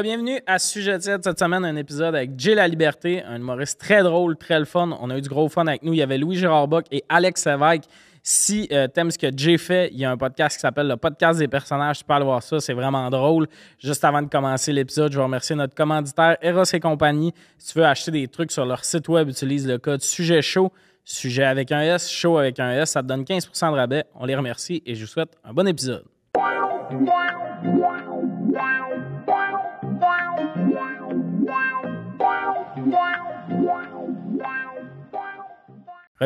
Bienvenue à Sujet tiède cette semaine, un épisode avec Jay La Liberté, un humoriste très drôle, très le fun. On a eu du gros fun avec nous. Il y avait Louis-Gérard Bock et Alex Lévesque. Si t'aimes ce que Jay fait, il y a un podcast qui s'appelle le podcast des personnages. Tu peux aller voir ça, c'est vraiment drôle. Juste avant de commencer l'épisode, je vais remercier notre commanditaire Eros et compagnie. Si tu veux acheter des trucs sur leur site web, utilise le code Sujet Chaud. Sujet avec un S, chaud avec un S. Ça te donne 15% de rabais. On les remercie et je vous souhaite un bon épisode.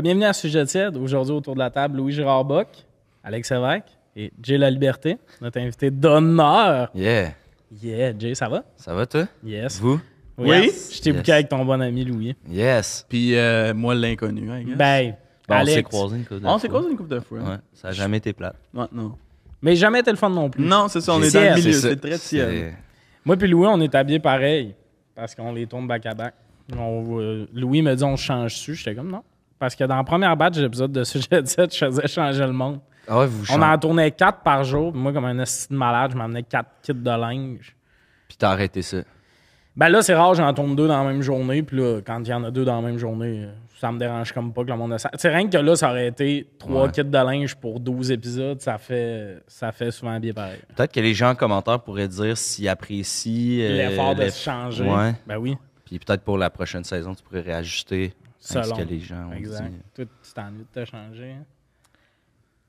Bienvenue à Sujet tiède. Aujourd'hui, autour de la table, Louis-Gérard Bock, Alex Lévesque et Jay La Liberté, notre invité d'honneur. Yeah. Yeah, Jay, ça va? Ça va, toi? Yes. Vous? Oui. Je t'ai booké avec ton bon ami Louis. Yes. Puis moi, l'inconnu, I guess. Ben, Bon, Alex. on s'est croisés une couple de fois. On s'est croisé une couple de fois. Ouais, ça n'a jamais été plate. Ouais, non. Mais jamais été le fun non plus. Non, c'est ça, on C'est est dans le ciel. milieu, ça. c'est très ciel. Moi puis Louis, on est habillés pareil parce qu'on les tourne back-à-back. Louis me dit on se change dessus. J'étais comme non. Parce que dans la première batch d'épisodes de Sujet 7, je faisais changer le monde. Ah ouais, vous On en tournait 4 par jour. Moi, comme un esti de malade, je m'emmenais 4 kits de linge. Puis t'as arrêté ça. Ben là, c'est rare, j'en tourne 2 dans la même journée. Puis là, quand il y en a 2 dans la même journée, ça me dérange comme pas que le monde ait ça. C'est rien que là, ça aurait été 3 kits de linge pour 12 épisodes. Ça fait souvent bien pareil. Peut-être que les gens en commentaire pourraient dire s'ils apprécient... L'effort de se changer. Ouais. Ben oui. Puis peut-être pour la prochaine saison, tu pourrais réajuster à ce Selon. que les gens ont Exact. dit. Toi, tu t'ennuies de te changer. Hein?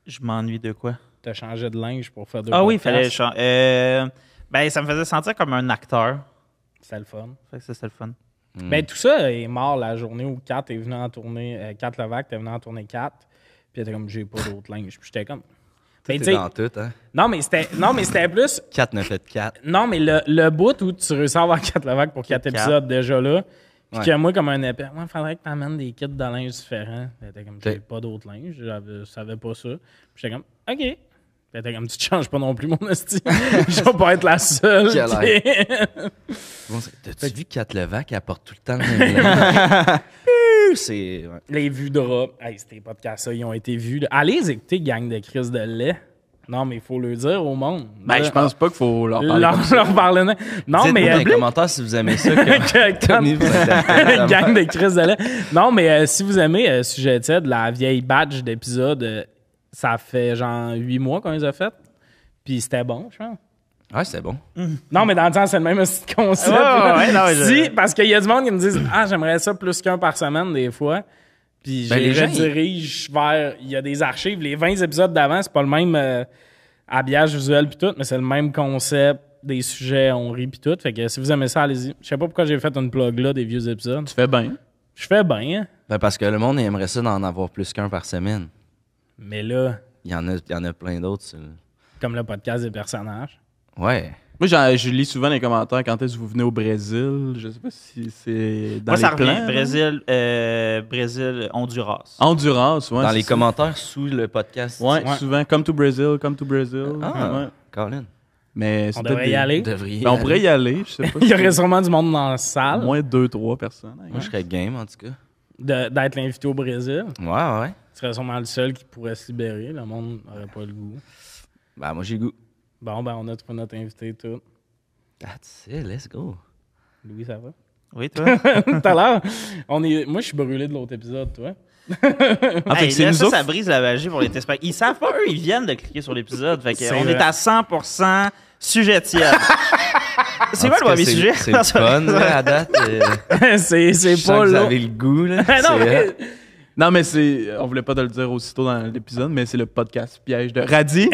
Je m'ennuie de quoi? T'as changé de linge pour faire 2 Ah oui, il podcasts. fallait changer. Ben, ça me faisait sentir comme un acteur. C'était le fun. Fait que ça, c'était le fun. Ben tout ça est mort la journée où Kat est venu en tourner. Kat Levac est venu en tourner 4. Puis elle était comme, j'ai pas d'autres linge. Puis j'étais comme. Ben, tu T'es sais, dans tout, hein? non, mais c'était plus. 4 ne fait 4. Non, mais le bout où tu réussis à avoir 4 Levac pour 4 4. épisodes déjà là. Puis Ouais. que moi, comme un épais, il faudrait que t'amènes des kits de linge différents. Elle était comme, j'ai T'sais. pas d'autres linge. Je savais pas ça. Puis j'étais comme, OK. Puis elle était comme, tu te changes pas non plus, mon esti. Je vais pas être la seule. Quelle qui- Bon, t'as-tu vu 4 Levac, elle porte tout le temps le même linge? C'est... Ouais. Les vues de rap. Hey, ces podcasts-là, ils ont été vus. Là. Allez les écouter, gang de crise de lait. Non, mais il faut le dire au monde. Ben, Là, je pense pas qu'il faut leur parler leur, comme ça. leur parler. Non, Dites-nous mais. dans les commentaires si vous aimez ça. que- Tony vous interpelle. gang de crise de lait. Non, mais si vous aimez Sujet tiède, la vieille badge d'épisode, ça fait genre 8 mois qu'on les a fait. Puis c'était bon, je pense. Ouais, c'est bon. Non, mais dans le sens, c'est le même concept. Ouais, là. ouais, non, Si, parce qu'il y a du monde qui me disent « Ah, j'aimerais ça plus qu'un par semaine, des fois. » Puis Ben, je les gens, redirige vers... Il y a des archives. Les 20 épisodes d'avant, c'est pas le même habillage visuel puis tout, mais c'est le même concept, des sujets, on rit puis tout. Fait que si vous aimez ça, allez-y. Je sais pas pourquoi j'ai fait une plug là des vieux épisodes. Tu fais bien. Je fais bien, hein. Ben, parce que le monde aimerait ça d'en avoir plus qu'un par semaine. Mais là, Il y en a plein d'autres. comme le podcast des personnages. Ouais. Moi, je lis souvent les commentaires quand est-ce que vous venez au Brésil. Je sais pas si c'est dans Moi, ça les plans. revient. Brésil, Honduras. Honduras, ouais. Dans c'est les ça. commentaires sous le podcast. Ouais, Ouais. souvent. Come to Brazil, come to Brazil. Ah, Ouais. Colin. Mais On c'est devrait y aller. Vous devriez. Ben, on pourrait y aller, je sais pas. Il y aurait sûrement du monde dans la salle Au moins 2-3 personnes. Moi, je serais game, en tout cas. d'être l'invité au Brésil. Ouais. Tu serais sûrement le seul qui pourrait se libérer. Le monde n'aurait pas le goût. Ben, moi, j'ai le goût. Bon, ben, on a trouvé notre invité tout. That's it, let's go. Louis, ça va? Oui, toi? Tout à l'heure, moi, je suis brûlé de l'autre épisode, toi. En fait, Hey, c'est là, nous ça, autres. ça brise la magie pour les téléspectateurs. Ils savent pas, eux, ils viennent de cliquer sur l'épisode. Fait que C'est on vrai. est à 100% sujet tiède. C'est En quoi tout le cas, premier sujet? C'est le fun, là, à date. c'est Je sens pas que vous là. avez le goût, là. Non, mais... Non, mais c'est. On voulait pas te le dire aussitôt dans l'épisode, mais c'est le podcast piège de Radis.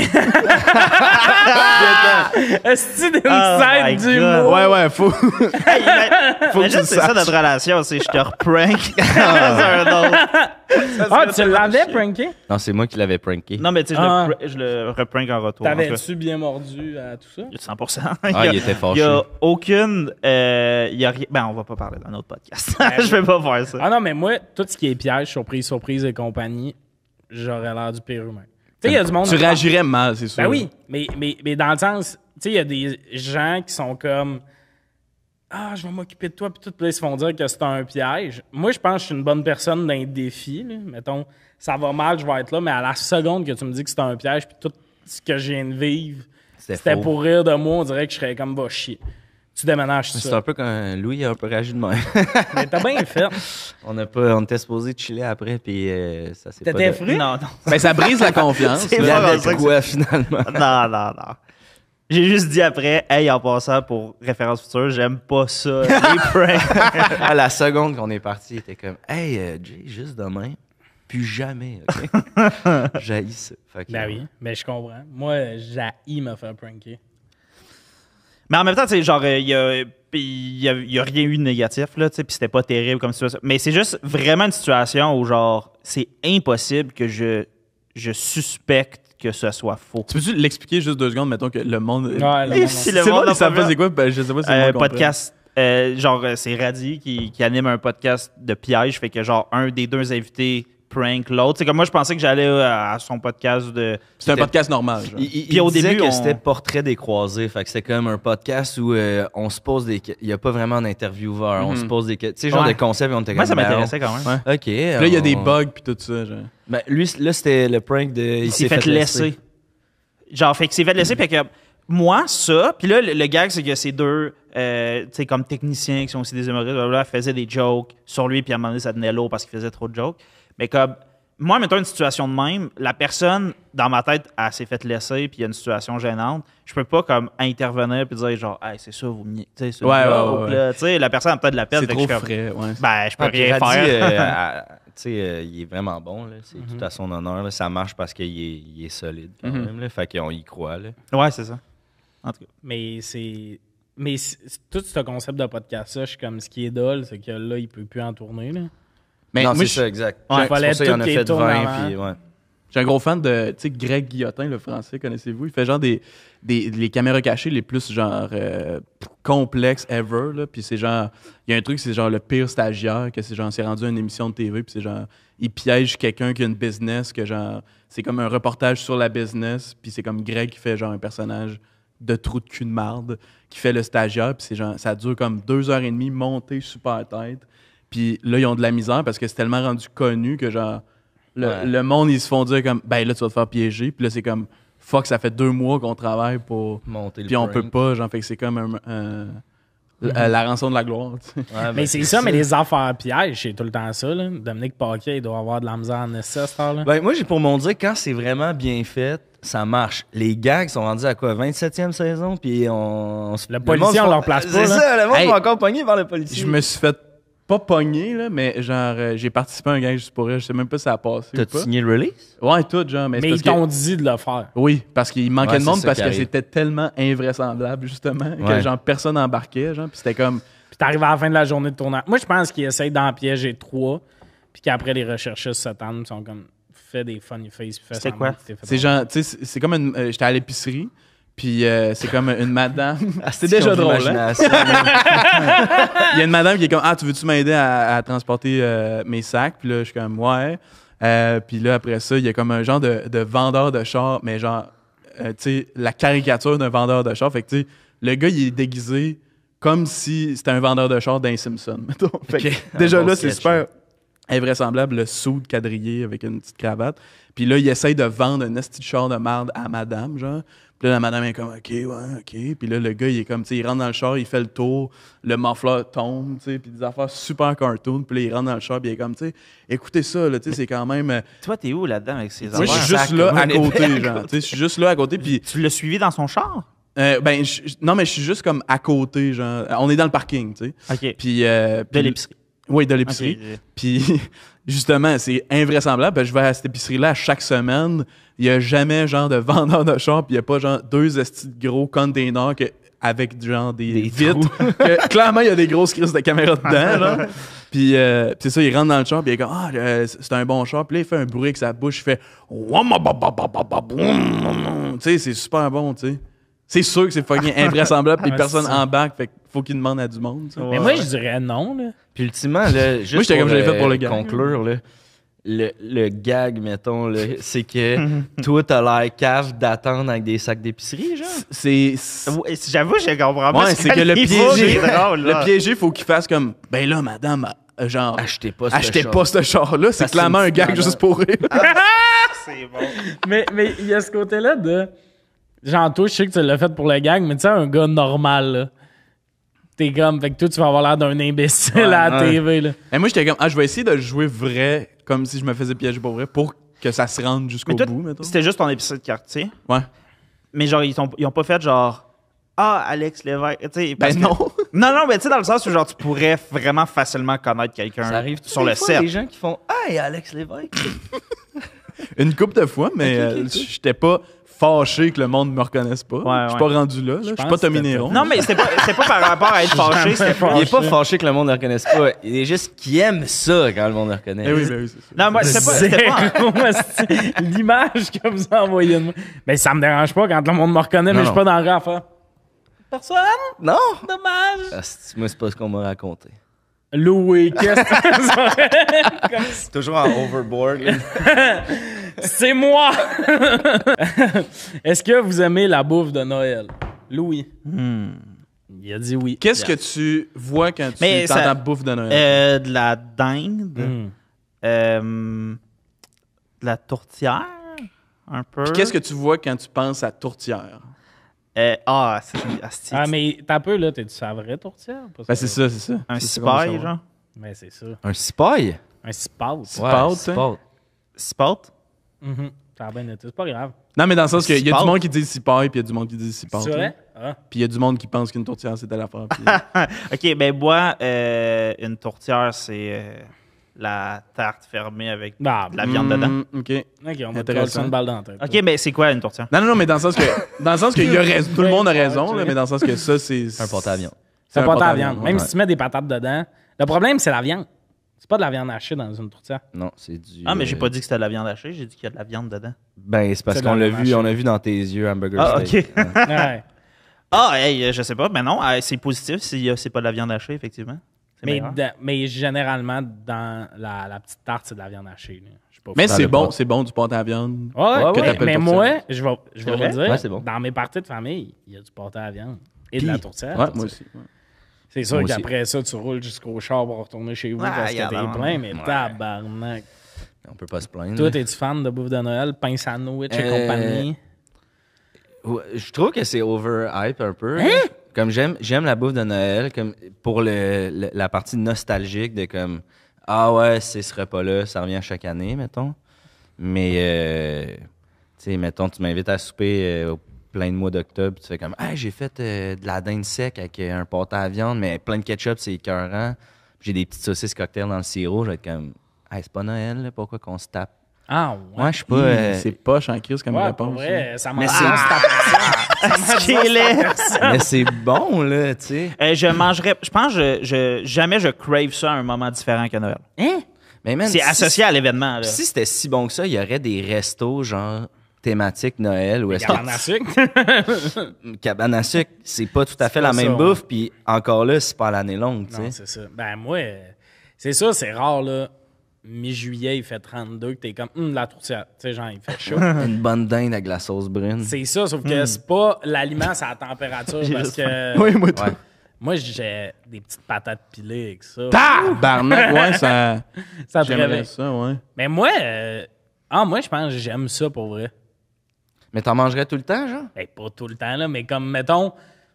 Est-ce que Oh my une side du God. mot? Ouais, faut. Hey, Faut que tu imagine, le c'est ça saches. notre relation, c'est je te reprank dans un autre. Ah, tu l'avais pranké? Non, c'est moi qui l'avais pranké. Non, mais tu sais, Ah. je le reprank en retour. en tout cas. T'avais-tu bien mordu à tout ça? 100%. Ah, il était Il fâché. y a aucune. Il y a rien. Ben, on va pas parler d'un autre podcast. Je vais pas faire ça. Ah non, mais moi, tout ce qui est piège, surprise et compagnie, j'aurais l'air du pire humain. Tu sais, il y a du monde... Tu réagirais mal, c'est sûr. Ben oui, mais dans le sens, tu sais, il y a des gens qui sont comme ah, je vais m'occuper de toi, puis tout, puis là, ils se font dire que c'est un piège. Moi, je pense que je suis une bonne personne d'un défi, là. Mettons, ça va mal, je vais être là, mais à la seconde que tu me dis que c'est un piège, puis tout ce que je viens de vivre, c'était faux. pour rire de moi, on dirait que je serais comme va chier. Tu déménages tout C'est ça. un peu quand Louis a un peu réagi de même. Mais t'as bien fait. On était supposé chiller après, puis ça s'est pas... T'étais fru? Non. Ben, ça brise la confiance. C'est Il y pas avait ça que quoi, finalement? Non. J'ai juste dit après, hey, en passant pour référence future, j'aime pas ça, les pranks. À la seconde qu'on est parti, il était comme « Hey, Jay, juste demain, plus jamais, OK? » J'haïs ça. Fait que, Ben oui, mais je comprends. Moi, j'haïs me faire pranker. Mais en même temps, tu sais, genre, il y a rien eu de négatif, là, tu sais, puis c'était pas terrible comme situation. Mais c'est juste vraiment une situation où, genre, c'est impossible que je suspecte que ce soit faux. Tu peux-tu l'expliquer juste 2 secondes, mettons que le monde... Ouais, le Et monde- si C'est le monde bon, n'a ils savent pas pas c'est quoi, ben, je sais pas si le monde comprend. podcast, c'est Radi qui anime un podcast de piège, fait que, genre, un des 2 invités prank l'autre. C'est comme moi, je pensais que j'allais à son podcast de... C'est un podcast normal, genre. Il au disait début, que on- c'était Portrait des croisés. Fait que c'était comme un podcast où on se pose des... Il n'y a pas vraiment d'intervieweur. On se pose des... Tu sais, genre Ouais. de concept, on était comme... Moi, ça ben, m'intéressait quand même. Ouais. OK. Puis là, il y a des bugs puis tout ça, genre. Ben, lui, là, c'était le prank de... Il s'est fait laisser. Genre, fait qu'il s'est fait laisser, fait que moi, ça, puis là, le gag, c'est que ces 2, tu sais, comme techniciens qui sont aussi des humoristes, blablabla, faisaient des jokes sur lui, puis à un moment donné, ça tenait l'eau parce qu'il faisait trop de jokes. Mais comme, moi, mettons une situation de même, la personne, dans ma tête, elle s'est fait laisser, puis il y a une situation gênante. Je peux pas, comme, intervenir puis dire, genre, hey, c'est ça, vous me... Tu sais, c'est une joke, là. Tu sais, la personne a peut-être de la peine. C'est fait que trop je suis comme, frais, ouais. ben, je peux Ah, puis rien Radi, faire. tu sais, il est vraiment bon, là. C'est tout à son honneur, là. Ça marche parce qu'il est solide, quand même, là. Fait qu'on y croit, là. Ouais, c'est ça. En tout cas. Mais c'est. Mais tout ce concept de podcast-là, je suis comme ce qui est dole, c'est que là, il peut plus en tourner. Là. Mais non, moi, c'est ça, exact. Ouais, C'est pour fallait ça, il en tout a qu'il fait tourne 20, avant. puis ouais. je suis un gros fan de, tu sais, Greg Guillotin, le français, connaissez-vous? Il fait genre les caméras cachées les plus, genre, complexes ever, là. Puis c'est genre, il y a un truc, c'est genre le pire stagiaire, que c'est genre, c'est rendu à une émission de TV, puis c'est genre, il piège quelqu'un qui a une business, que genre, c'est comme un reportage sur la business, puis c'est comme Greg qui fait genre un personnage de trou de cul de marde, qui fait le stagiaire, puis c'est genre, ça dure comme 2h30, monté super tête. Puis là, ils ont de la misère parce que c'est tellement rendu connu que genre, le monde, ils se font dire comme, ben là, tu vas te faire piéger. Puis là, c'est comme, fuck, ça fait 2 mois qu'on travaille pour. Monter le Puis on prank. peut pas, genre, fait que c'est comme la rançon de la gloire, tu sais. Ouais, Mais c'est ça, mais les affaires pièges, c'est tout le temps ça. Là. Dominique Paquet, il doit avoir de la misère en essai à cette heure-là. Ben, moi, j'ai pour mon dire, quand c'est vraiment bien fait, ça marche. Les gags sont rendus à quoi? 27e saison, puis on Le policier, on leur place pas, C'est là. ça, le monde Hey, va encore pogner par le policier. Je me suis fait pas pogner, là, mais genre, j'ai participé à un gag juste pour elle. Je sais même pas si ça a passé ou T'as-tu pas. signé le release? Ouais, tout, genre. Mais, c'est Mais parce ils t'ont que... dit de le faire. Oui, parce qu'il manquait Ouais, de monde c'est ça parce qui que arrive. c'était tellement invraisemblable, justement, que Ouais. genre, personne embarquait, genre, puis c'était comme... Puis t'arrives à la fin de la journée de tournage. Moi, je pense qu'ils essayent d'en piéger 3, puis qu'après, les recherchistes s'attendent, ils sont comme, fais des funny face, puis fais C'est semblant quoi? que t'es fait C'est drôle. genre, tu sais, c'est comme une... j'étais à l'épicerie, puis c'est comme une madame... c'est Ils ont déjà de drôle, hein? l'imagination, man. Il y a une madame qui est comme, ah, tu veux-tu m'aider à transporter mes sacs? Puis là, je suis comme, ouais. Puis là, après ça, il y a comme un genre de vendeur de char, mais genre, tu sais, la caricature d'un vendeur de char. Fait que, tu sais, le gars, il est déguisé comme si c'était un vendeur de char d'un Simpson, mettons. Fait que, Ok. déjà Un bon là, c'est sketch. super invraisemblable, le sou de quadrillé avec une petite cravate. Puis là, il essaye de vendre un esti de char de merde à madame, genre. Puis là, la madame est comme, OK, ouais, OK. Puis là, le gars, il est comme, tu sais, il rentre dans le char, il fait le tour, le muffler tombe, tu sais, puis des affaires super cartoon. Puis là, il rentre dans le char, puis il est comme, tu sais, écoutez ça, là, tu sais, c'est quand même... Toi, t'es où là-dedans avec ces moi, je affaires? suis juste sac, là à un épée côté, à genre. Tu sais, je suis juste là à côté, puis... Tu l'as suivi dans son char? Non, mais je suis juste comme à côté, genre. On est dans le parking, tu sais. OK. Puis... De l'épicerie. Oui, de l'épicerie. Ok. Puis, justement, c'est invraisemblable. Parce que je vais à cette épicerie-là chaque semaine. Il n'y a jamais, genre, de vendeur de char. Puis, il n'y a pas, genre, 2 estis de gros containers avec, genre, des vitres. Que, clairement, il y a des grosses crises de caméra dedans, genre. Puis, c'est ça, il rentre dans le char. Puis, il est comme, ah, c'est un bon char. Puis là, il fait un bruit avec sa bouche. Il fait, tu sais, c'est super bon, tu sais. C'est sûr que c'est fucking invraisemblable. Puis, personne embarque. Fait qu'il faut qu'il demande à du monde, tu sais. Mais moi, je dirais non, là. Puis ultimement, là, juste Moi, j'étais comme, je l'ai fait pour le gag. conclure, là, le gag, mettons, là, c'est que toi, t'as l'air cave d'attendre avec des sacs d'épicerie, genre. C'est... Ouais, j'avoue, je comprends pas. Ouais, ce c'est que le qu'elle fait, piégé, c'est drôle, là. le piégé, faut qu'il fasse comme, ben là, madame, genre, Achetez pas ce char-là. C'est Parce que clairement c'est un une gag petite juste pour rire. C'est bon. Mais il y a ce côté-là de. Genre, toi, je sais que tu l'as fait pour le gag, mais tu sais, un gars normal, là. T'es comme, fait que toi, tu vas avoir l'air d'un imbécile Ouais, à la ouais. TV, là. Et moi, j'étais comme, je vais essayer de le jouer vrai, comme si je me faisais piéger pour vrai, pour que ça se rende jusqu'au Mais toi, bout, mettons. c'était juste ton épisode de quartier. Ouais. Mais genre, ils ont pas fait genre. Ah, Alex Lévesque. Tu sais, parce Ben que- non. Non, mais tu sais, dans le sens où genre, tu pourrais vraiment facilement connaître quelqu'un Ça arrive sur le set. Les gens qui font « Hey, Alex Lévesque! Une couple de fois, mais Ok. j'étais pas fâché que le monde me reconnaisse pas. Ouais, Je suis ouais. pas rendu là. Je suis pense pas Tommy que c'était Néron. Non, mais c'était pas par rapport à être fâché, c'était pas. Il est pas fâché que le monde ne le reconnaisse pas. Il est juste qu'il aime ça quand le monde le reconnaît. Eh oui, ben oui, c'est ça. Non, moi, c'était pas. C'est l'image que vous envoyez de moi. Ben, ça me dérange pas quand le monde me reconnaît, Non, mais je suis non. pas dans le rang à faire. Personne? Non! Dommage. Moi, c'est pas ce qu'on m'a raconté. Louis, qu'est-ce que c'est? Toujours en overboard. C'est moi! Est-ce que vous aimez la bouffe de Noël? Louis. Il a dit oui. Qu'est-ce que tu vois quand tu Mais ça- t'entends bouffe de Noël? De la dinde, Hmm. de la tourtière, un peu. Puis qu'est-ce que tu vois quand tu penses à tourtière? c'est Ah, mais t'as peu, là, t'es-tu sa vraie tourtière? Pas Ben, c'est ça, c'est ça. un C'est ça qu'on veut cipaille, savoir. genre. Mais c'est ça. Un cipaille? Un cipaille. Ouais, Cipaille, cipaille. Cipote? Mhm. Ça a bien été. C'est pas grave. Non, mais dans le sens qu'il y a Cipaille. du monde qui dit cipaille, puis il y a du monde qui dit cipaille. C'est vrai? Ah. Puis il y a du monde qui pense qu'une tourtière, c'est à l'affaire. Puis... Ok, ben moi, une tourtière, c'est la tarte fermée avec Bah, de la viande dedans. OK. OK, on va te Intéressant. coller une balle dans la tête. Ok, ben c'est quoi une tourtière? Non, mais dans le sens que, il y a raison, tout le monde a raison, là, mais dans le sens que ça, c'est... Un porte-avions. C'est pas un ta porte-avions, viande. ouais. Même si tu mets des patates dedans. Le problème, c'est la viande. C'est pas de la viande hachée dans une tourtière. Non, c'est du... Ah, mais j'ai pas dit que c'était de la viande hachée, j'ai dit qu'il y a de la viande dedans. Ben, c'est parce C'est de qu'on la l'a viande vu, hachée. on a vu dans tes yeux hamburger Ah, steak. ok. Ouais. Ouais. Ah, hey, je sais pas, mais non, c'est positif si c'est pas de la viande hachée, effectivement. C'est Mais, meilleur. mais généralement, dans la petite tarte, c'est de la viande hachée. Là. Je sais pas. Mais Dans c'est le bon, pot. c'est bon du pâté à viande. Ouais, Ouais, que ouais, t'appelles mais tourtière. moi, je vais vous vrai? dire, Ouais, c'est bon. dans mes parties de famille, il y a du pâté à viande et Puis- de la tourtière. Ouais, moi aussi. ouais. C'est sûr Moi aussi. qu'après ça, tu roules jusqu'au char pour retourner chez vous Ah, parce que regarde, t'es plein, mais ouais. tabarnak. On peut pas se plaindre. Toi, t'es-tu fan de bouffe de Noël, pain sandwich et Euh, compagnie? Ouais, je trouve que c'est overhype un peu. Hein? Comme j'aime la bouffe de Noël, comme pour la partie nostalgique de comme ah ouais, c'est ce repas-là, ça revient chaque année, mettons. Mais tu sais, mettons, tu m'invites à souper au plein de mois d'octobre, tu fais comme ah j'ai fait de la dinde sec avec un pâté à viande, mais plein de ketchup, c'est écœurant. J'ai des petites saucisses cocktail dans le sirop, je vais être comme hey, c'est pas Noël, là, pourquoi qu'on se tape? Ah, ouais. Moi, je suis pas. C'est poche en crise comme Ouais, réponse. pour vrai, ça m'a Mais dit, c'est- on se tape dessus. Ce qu'il est. mais c'est bon, là, tu sais. Je mangerais. Je pense que jamais je crave ça à un moment différent que Noël. Mais man, C'est si- associé à l'événement. là. Si c'était si bon que ça, il y aurait des restos genre thématiques Noël ou est-ce Cabane à sucre. que cabane à sucre, c'est pas tout à fait pas la même ça, bouffe, puis encore là, c'est pas à l'année longue, tu Non, sais. c'est ça. Ben, moi, c'est ça, c'est rare, là. Mi-juillet, il fait 32, que t'es comme, la tourtière. Tu sais, genre, il fait chaud. Une bonne dinde avec la sauce brune. C'est ça, sauf que c'est pas l'aliment, c'est la température. J'ai Parce juste que Oui, moi, tout. Ouais. moi, j'ai des petites patates pilées avec ça. Tabarnak, ouais, ça... Ça te J'aimerais réveille. ça, ouais. Mais moi, moi, je pense que j'aime ça pour vrai. Mais t'en mangerais tout le temps, genre? Ben, pas tout le temps, là, mais comme, mettons,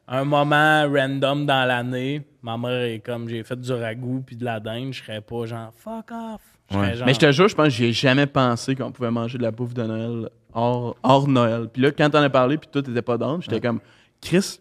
un moment random dans l'année, ma mère est comme, j'ai fait du ragoût puis de la dinde, je serais pas genre, fuck off. Je serais Ouais. genre, Mais je te jure, je pense que j'y ai jamais pensé qu'on pouvait manger de la bouffe de Noël hors Noël. Puis là, quand t'en as parlé, puis toi, t'étais pas down, j'étais comme, Chris,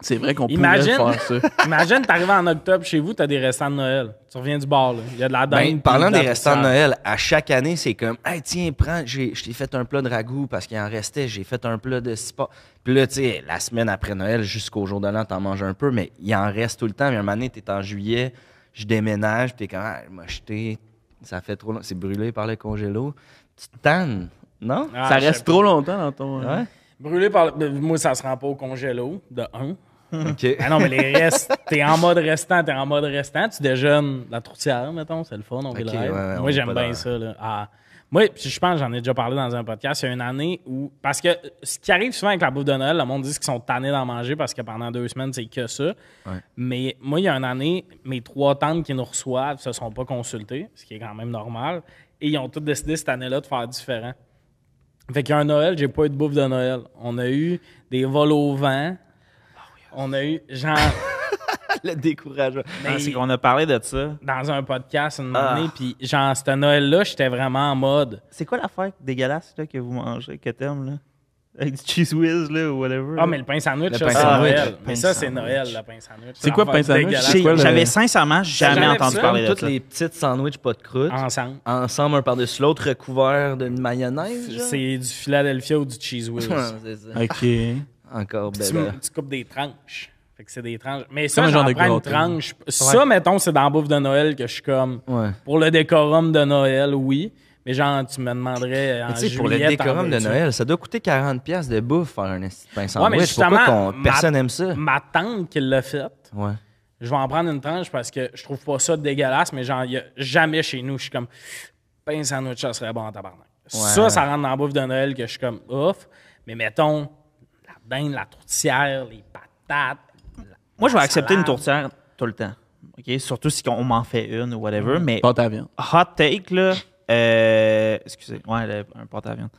c'est vrai qu'on Imagine. pourrait faire ça. Imagine, t'arrives en octobre chez vous, t'as des restants de Noël. Tu reviens du bar, là. Il y a de la dinde. Ben, puis parlant de la des restants de tourtière. Noël, à chaque année, c'est comme, hey, tiens, prends, je t'ai fait un plat de ragoût parce qu'il en restait, j'ai fait un plat de cipa. Puis là, tu sais, la semaine après Noël, jusqu'au jour de l'an, t'en manges un peu, mais il en reste tout le temps. Mais un moment donné, t'es en juillet, je déménage, puis t'es comme, ah, m'a jeté, ça fait trop long, c'est brûlé par le congélo. Tu te tannes, non? Ah, Ça je reste sais trop longtemps dans ton... Ouais. Brûlé par. Moi, ça se rend pas au congélo, de 1. OK. Ah non, mais les restes, t'es en mode restant, tu déjeunes la tourtière, mettons, c'est le fun, on vit le Ok, rêve. ouais, on Moi, est j'aime pas bien dans- ça, là. Ah. Moi, puis je pense que j'en ai déjà parlé dans un podcast, il y a une année où... Parce que ce qui arrive souvent avec la bouffe de Noël, le monde dit qu'ils sont tannés d'en manger parce que pendant 2 semaines, c'est que ça. Ouais. Mais moi, il y a une année, mes 3 tantes qui nous reçoivent se sont pas consultées, ce qui est quand même normal, et ils ont toutes décidé cette année-là de faire différent. Fait qu'il y a un Noël, j'ai pas eu de bouffe de Noël. On a eu des vols au vent. On a eu, genre... Le découragement. Mais C'est qu'on a parlé de ça. dans un podcast une année, puis genre, ce Noël-là, j'étais vraiment en mode. C'est quoi l'affaire dégueulasse là, que vous mangez, que t'aimes, là? Avec du cheese whiz, là, ou whatever. Ah, mais le pain sandwich, Le ça, pain c'est sandwich. Noël. Pain Mais ça, c'est sandwich. Noël, le pain sandwich. C'est quoi, l'affaire pain sandwich? dégueulasse. C'est quoi, le- J'avais sincèrement jamais jamais entendu ça? parler de Toutes ça. les petites sandwichs pas de croûte, Ensemble. ensemble un par-dessus l'autre, recouverts de mayonnaise. genre. C'est du Philadelphia ou du cheese whiz. Ouais, c'est ça. OK. Encore tu, belle. tu coupes des tranches. Fait que c'est des tranches. Mais ça, Comme un genre j'en de prends une gâteau. tranche. Ça, mettons, c'est dans la bouffe de Noël que je suis comme... Ouais. Pour le décorum de Noël, oui. Mais genre, tu me demanderais en Tu sais, juillet... pour le décorum t'en de veux-tu? Noël, ça doit coûter 40$ de bouffe faire un esti de pain Ouais, sandwich. mais justement, Pourquoi personne aime ça? Ma tante qui l'a fait, Ouais. je vais en prendre une tranche parce que je trouve pas ça dégueulasse, mais genre, il y a jamais chez nous, je suis comme... Pain sandwich, ça serait bon en tabarnak. Ça rentre dans la bouffe de Noël que je suis comme ouf. Mais mettons, la dinde, la tourtière, les patates... Moi, je vais accepter une salade. tourtière tout le temps. OK? Surtout si on m'en fait une ou whatever. Mais Pâte à viande. hot take, là. Excusez. Ouais, un pâte à viande.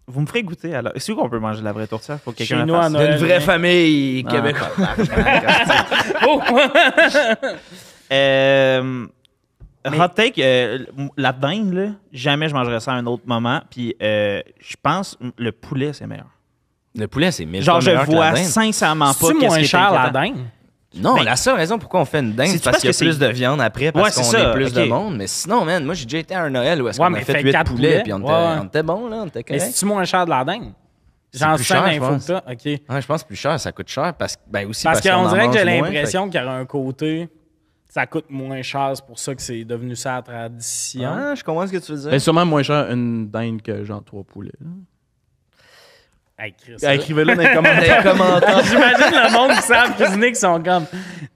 Vous me ferez goûter alors. Est-ce qu'on peut manger de la vraie tourtière? Faut que quelqu'un Chez la nous, fasse. à Noël, D'une vraie mais- famille Ah. québécoise. Oh! Hot take, la dinde, là, jamais je mangerais ça à un autre moment. Puis je pense le poulet, c'est meilleur. Le poulet, c'est mille Genre, fois je meilleur que la vois dinde. sincèrement pas C'est qu'est-ce moins qui est cher la inquiétant. dinde. Non, Ben, la seule raison pourquoi on fait une dinde, c'est c'est parce parce qu'il y a que plus c'est- de viande après, parce Ouais, c'est qu'on ça, est plus ok. de monde. Mais sinon, man, moi, j'ai déjà été à un Noël où est-ce Ouais, qu'on mais a fait fait 8 quatre poulets, poulets. puis on était, Ouais. on était bons, là, on était Mais correct. c'est-tu moins cher de la dinde? C'est J'en plus sais cher, je l'info pense. que t'as. OK. Ouais, je pense plus cher, ça coûte cher, parce que, ben aussi Parce qu'on qu'on en dirait que j'ai mange moins, l'impression qu'il y aurait un côté... Ça coûte moins cher, c'est pour ça que c'est devenu ça la tradition. Ah, je comprends ce que tu veux dire. Ben, sûrement moins cher une dinde que genre 3 poulets. là. Hey, Chris, Écrivez-le dans les commentaires. Des commentaires. J'imagine le monde qui savent cuisiner qui sont comme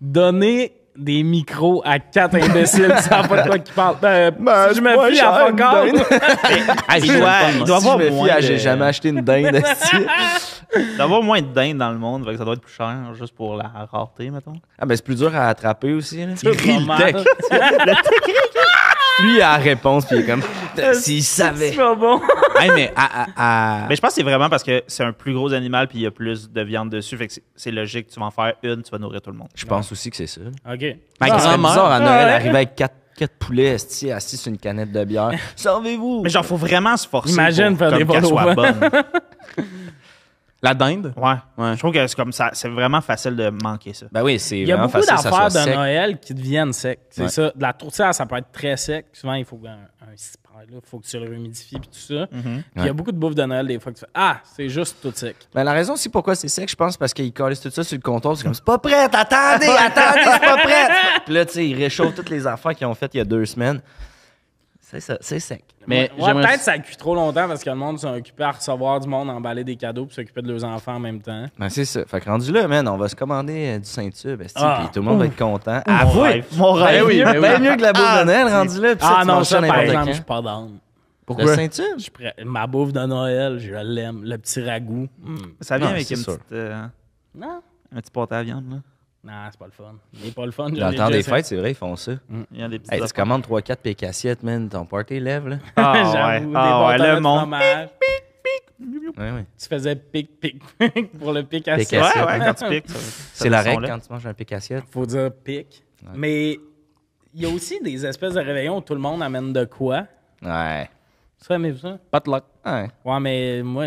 donner des micros à 4 imbéciles qui savent pas de quoi qu'ils parlent. Si je me fie à fuck all. Il doit avoir Si je me moins fie à de- j'ai jamais acheté une dinde, esti. Il doit y avoir moins de dindes dans le monde, fait que ça doit être plus cher, juste pour la rareté, mettons. Ah, ben c'est plus dur à attraper aussi, là. Il rit le tech. Lui, il a la réponse, puis il est comme, s'il savait. C'est pas bon. Hey, mais Mais je pense que c'est vraiment parce que c'est un plus gros animal puis il y a plus de viande dessus. Fait que c'est logique, tu vas en faire une, tu vas nourrir tout le monde. Je pense aussi que c'est ça. OK. Ma Ça serait grand-mère- bizarre à Noël Ouais. d'arriver avec 4 poulets esti, assis sur une canette de bière. Servez-vous! Mais genre, faut vraiment se forcer. Imagine pour, faire des comme qu'elle bolos, soit ouais. bonne. La dinde? Ouais. Ouais. Je trouve que c'est comme ça. C'est vraiment facile de manquer ça. Ben oui, c'est Il y a vraiment beaucoup facile que ça d'affaires soit de sec. Noël qui deviennent secs. C'est Ouais. ça. De la tourtière, ça peut être très sec. Souvent, il faut un cipre, là. Il faut que tu le humidifies et tout ça. Puis il y a beaucoup de bouffe de Noël, des fois, que tu fais Ah, c'est juste tout sec. Ben, la raison aussi pourquoi c'est sec, je pense, parce qu'ils collent tout ça sur le comptoir. C'est comme, c'est pas prêt, attendez, c'est pas prêt. Puis là, tu sais, ils réchauffent toutes les affaires qu'ils ont faites il y a 2 semaines. C'est ça, c'est sec. Mais Ouais, j'aimerais- peut-être que ça cuit trop longtemps parce que le monde s'est occupé à recevoir du monde, emballer des cadeaux puis s'occuper de leurs enfants en même temps. Ben, c'est ça. Fait que rendu là, man, on va se commander du Saint-Tube, esti, Ah. puis tout le monde va être content. Mon Avouez! rêve. Mon Ben rêve. oui, ben oui. Ben mieux que la bouffe de Noël, rendu là. Puis ça, Ah tu non, manges ça, par n'importe exemple, je quand. suis pas down. Pourquoi? Le Saint-Tube? Je suis prêt. Ma bouffe de Noël, je l'aime. Le petit ragoût. Ça vient Non, avec c'est une sûr. petite, Non. un petit pâté à viande. Là. Non, c'est pas le fun. Il est pas le fun. je Dans le l'ai temps déjà des fait. fêtes, c'est vrai, ils font ça. Il y a des petites Hey, tu affaires. commandes 3-4 piques assiettes, man, ton party lève, là. Ah ouais, J'avoue, des ah ouais, bâtonnets le de monde. fromage. Ouais, ouais. Tu faisais pic, pic, pour le pic à Pic sec. à Ouais, sec. ouais, quand tu piques. C'est la règle quand tu manges un pique assiette. Faut dire pic. Mais il y a aussi des espèces de réveillons où tout le monde amène de quoi. Ouais. Ça, mais ça? Potluck. Ouais. Ouais, mais moi...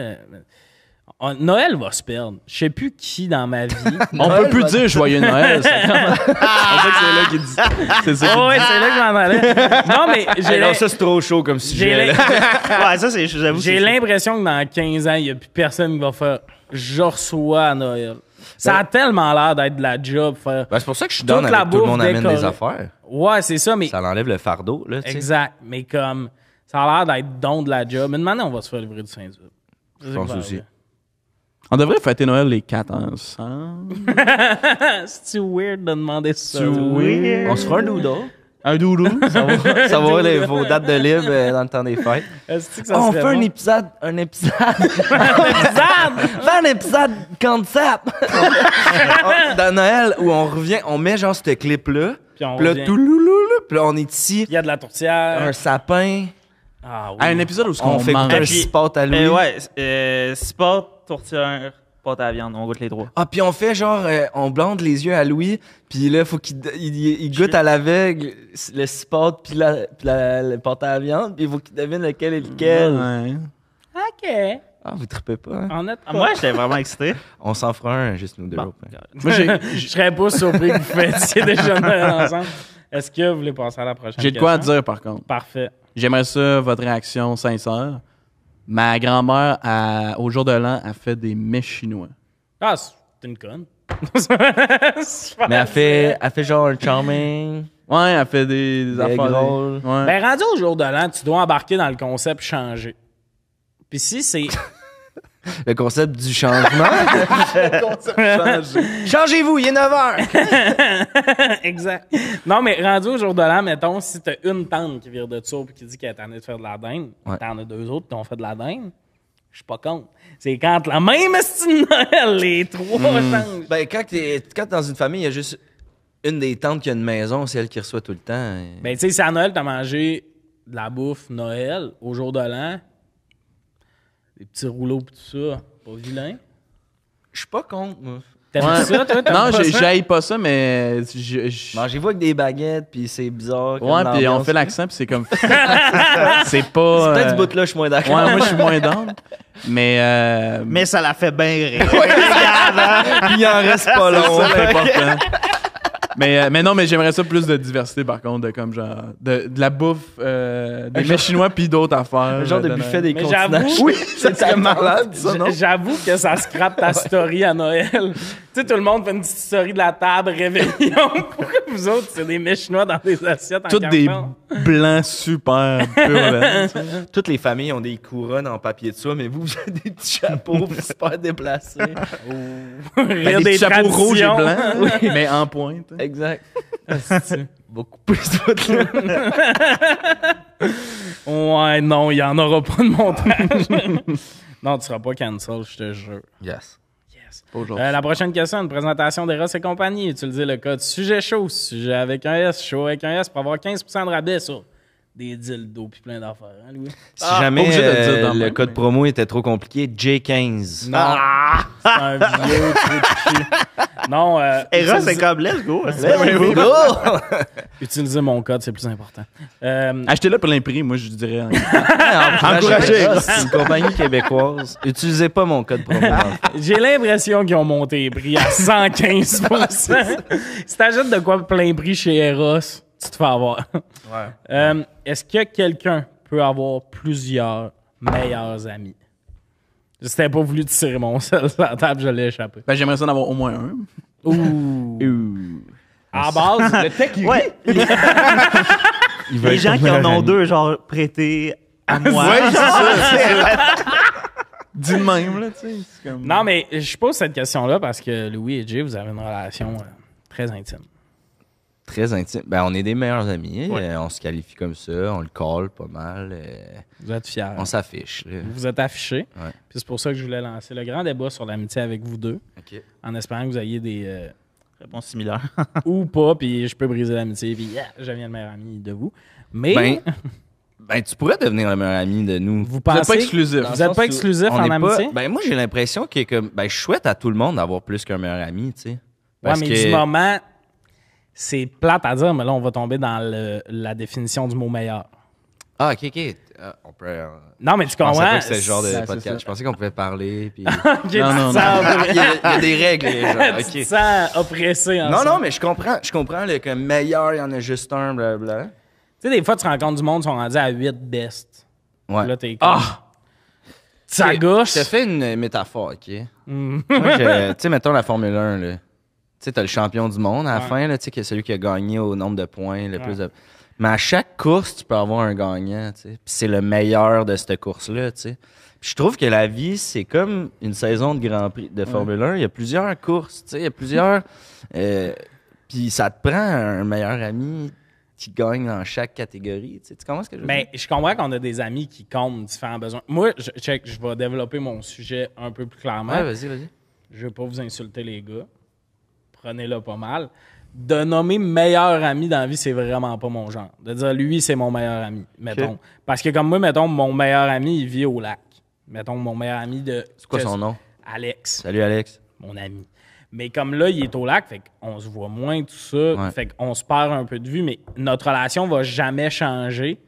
Noël va se perdre. Je sais plus qui dans ma vie. On peut plus dire joyeux Noël. C'est comme... On sait que c'est là qu'il dit. C'est ça. Oh, ouais, c'est là que j'en allais. Non, mais j'ai Non, ça, c'est trop chaud comme sujet, là. Ouais, ça, c'est, j'avoue. j'ai c'est- l'impression que dans 15 ans, il n'y a plus personne qui va faire « Je reçois à Noël ». Ça a tellement l'air d'être de la job. Faire... Ben, c'est pour ça que je suis Toute down la avec tout le bouffe monde amène des décorée. affaires. Ouais, c'est ça, mais... Ça l'enlève le fardeau, là, tu sais. Exact. Mais comme, ça a l'air d'être don de la job. Mais maintenant, on va se faire livrer du Saint-Tube. Je pense aussi. On devrait fêter Noël les 4 ensemble. C'est weird de demander ça. C'est weird. On se fera un doodle. Un doudou. Savoir vos dates de libre dans le temps des fêtes. Est-ce que ça On serait fait un bon? épisode. Fais un épisode concept. Dans Noël, où on revient, on met genre ce clip-là. Puis on Puis là, revient. tout louloulou. Puis là, on est ici. Il y a de la tourtière. Un sapin. Ah oui. Un épisode où On fait mange. un puis, spot à Louis. ouais, sport, tourtière, Pâte à la viande, on goûte les trois. Ah, puis on fait genre, on blonde les yeux à Louis, puis là, faut il goûte à l'aveugle le sport puis la pâte à la viande, puis il faut qu'il devine lequel est lequel. Ouais. OK. Ah, vous trippez pas, hein? En net, Moi, j'étais vraiment excité. On s'en fera un, juste nous deux. Bon. au pire. Moi, Je serais pas surpris que vous fêtiez déjà Noël ensemble. Est-ce que vous voulez passer à la prochaine j'ai de quoi à question? dire, par contre. Parfait. J'aimerais ça, votre réaction sincère. Ma grand-mère, au jour de l'an, a fait des mets chinois. Ah, c'est une conne. Mais elle fait genre un charming, Ouais, elle fait des des affaires. drôles. Ouais. Ben, rendu au jour de l'an, tu dois embarquer dans le concept changer. Puis si c'est... Le concept du changement. Changez-vous, il est 9h. Exact. Non, mais rendu au jour de l'an, mettons, si t'as une tante qui vire de ça et qui dit qu'elle est tannée de faire de la dinde, Ouais. t'en as deux autres qui ont fait de la dinde, je suis pas contre. C'est quand la même estime de Noël, les trois changent. Ben, quand t'es dans une famille, il y a juste une des tantes qui a une maison, c'est elle qui reçoit tout le temps. Ben, tu sais, si à Noël, t'as mangé de la bouffe Noël, au jour de l'an, des petits rouleaux pis tout ça, pas vilain. Je suis pas contre, moi. T'aimes Ouais. ça, toi? T'aimes Non, pas ça? j'haïs pas ça, mais Mangez-vous avec des baguettes, puis c'est bizarre. comme ouais, puis on l'ambiance. fait l'accent, puis c'est comme. c'est pas. Peut-être ce bout-là, je suis moins d'accord. Ouais, moi, je suis moins down. Mais. Mais ça la fait bien rire. Regarde, hein? Puis il en reste pas c'est long. ça l'important. Mais non, mais j'aimerais ça plus de diversité, par contre, de comme genre. De la bouffe, des mets chinois, puis d'autres affaires. Un genre de buffet des Mais continents. j'avoue- Oui, c'est très malade, ça, non? J'avoue que ça scrape ta story à Noël. Tu sais, tout le monde fait une petite story de la table, réveillon. Pourquoi vous autres, c'est des mets chinois dans des assiettes en Toutes des carton? blancs super purs. là. Toutes les familles ont des couronnes en papier de soie, mais vous avez des petits chapeaux super déplacés. Rire Ben, des des chapeaux rouges et traditions. blancs, mais en pointe. Exact. Asti. Beaucoup plus de Ouais, non, il n'y en aura pas de montage. Non, tu seras pas cancel, je te jure. Yes. Yes. Pas aujourd'hui. La prochaine question, une présentation d'Eros et compagnie. Utilisez le code sujet chaud, sujet avec un S, chaud avec un S, pour avoir 15% de rabais sur des dildos puis plein d'affaires. Hein, Louis? Si pas jamais obligé de le dire dans le même, code mais- promo était trop compliqué, J15. Non, c'est un vieux trou de cul. Non, Eros, utilisez- c'est comme let's go. utilisez mon code, c'est plus important. Achetez-le pour l'imprimer, moi, je dirais. Encouragez. C'est une compagnie québécoise. Utilisez pas mon code promo. J'ai l'impression qu'ils ont monté les prix à 115%. Si t'achètes de quoi plein prix chez Eros, tu te fais avoir. Est-ce que quelqu'un peut avoir plusieurs meilleurs amis? Je t'avais pas voulu tirer mon sel sur la table, je l'ai échappé. Ben, j'aimerais ça en avoir au moins un. Ouh. À la base, le tech, il Ouais. Les gens qui en ont deux, genre, prêtés à moi. Ouais, c'est ça. Dis de même, là, tu sais. c'est comme- Non, mais je pose cette question-là parce que Louis et Jay, vous avez une relation très intime. Très intime. Ben, on est des meilleurs amis. Ouais. On se qualifie comme ça. On le colle pas mal. Vous êtes fiers. On s'affiche. Là. Vous êtes affichés. Ouais. Puis c'est pour ça que je voulais lancer le grand débat sur l'amitié avec vous deux, OK. en espérant que vous ayez des... Réponse similaire. ou pas, puis je peux briser l'amitié, puis je deviens le meilleur ami de vous. Mais Ben, tu pourrais devenir le meilleur ami de nous. vous Vous pensez... êtes pas exclusif. Vous n'êtes pas exclusif On en est pas- amitié? Ben, moi, j'ai l'impression que je souhaite à tout le monde d'avoir plus qu'un meilleur ami, tu sais. Ouais, Parce mais que- du moment... C'est plate à dire, mais là, on va tomber dans la définition du mot meilleur. Ah, OK. On peut... Non, mais tu Je pensais comprends? pas que c'était le genre de c'est ça. podcast. Je pensais qu'on pouvait parler. Puis... Ok, tu Non, non, te non. sens- il, y a des règles, genre. tu te OK. sens oppressé en Non, ça. non, mais je comprends le que meilleur, il y en a juste un, blablabla. Tu sais, des fois, tu rencontres du monde qui sont rendus à 8 best. Ouais. Là, t'es comme... Ça gauche. Je te fais une métaphore, OK? Mm. Moi, tu sais, mettons la Formule 1, là. Tu sais, t'as le champion du monde à la Ouais. fin, là, tu sais, que celui qui a gagné au nombre de points, le Ouais. plus de... Mais à chaque course, tu peux avoir un gagnant, tu sais. Puis c'est le meilleur de cette course-là, tu sais. Puis je trouve que la vie, c'est comme une saison de Grand Prix de Formule 1. Il y a plusieurs courses, tu sais, il y a plusieurs... puis ça te prend un meilleur ami qui gagne dans chaque catégorie, tu sais. Tu comprends ce que je veux Mais dire? je comprends qu'on a des amis qui comptent différents besoins. Moi, je vais développer mon sujet un peu plus clairement. Ouais, vas-y. Je veux pas vous insulter, les gars. Prenez-le pas mal. De nommer meilleur ami dans la vie, c'est vraiment pas mon genre. De dire, lui, c'est mon meilleur ami, mettons. Ok. Parce que comme moi, mettons, mon meilleur ami, il vit au lac. Mettons, mon meilleur ami de... C'est quoi son nom? Alex, Salut, Alex. mon ami. Mais comme là, il est au lac, fait qu'on se voit moins, tout ça. Ouais. Fait qu'on se perd un peu de vue, mais notre relation va jamais changer.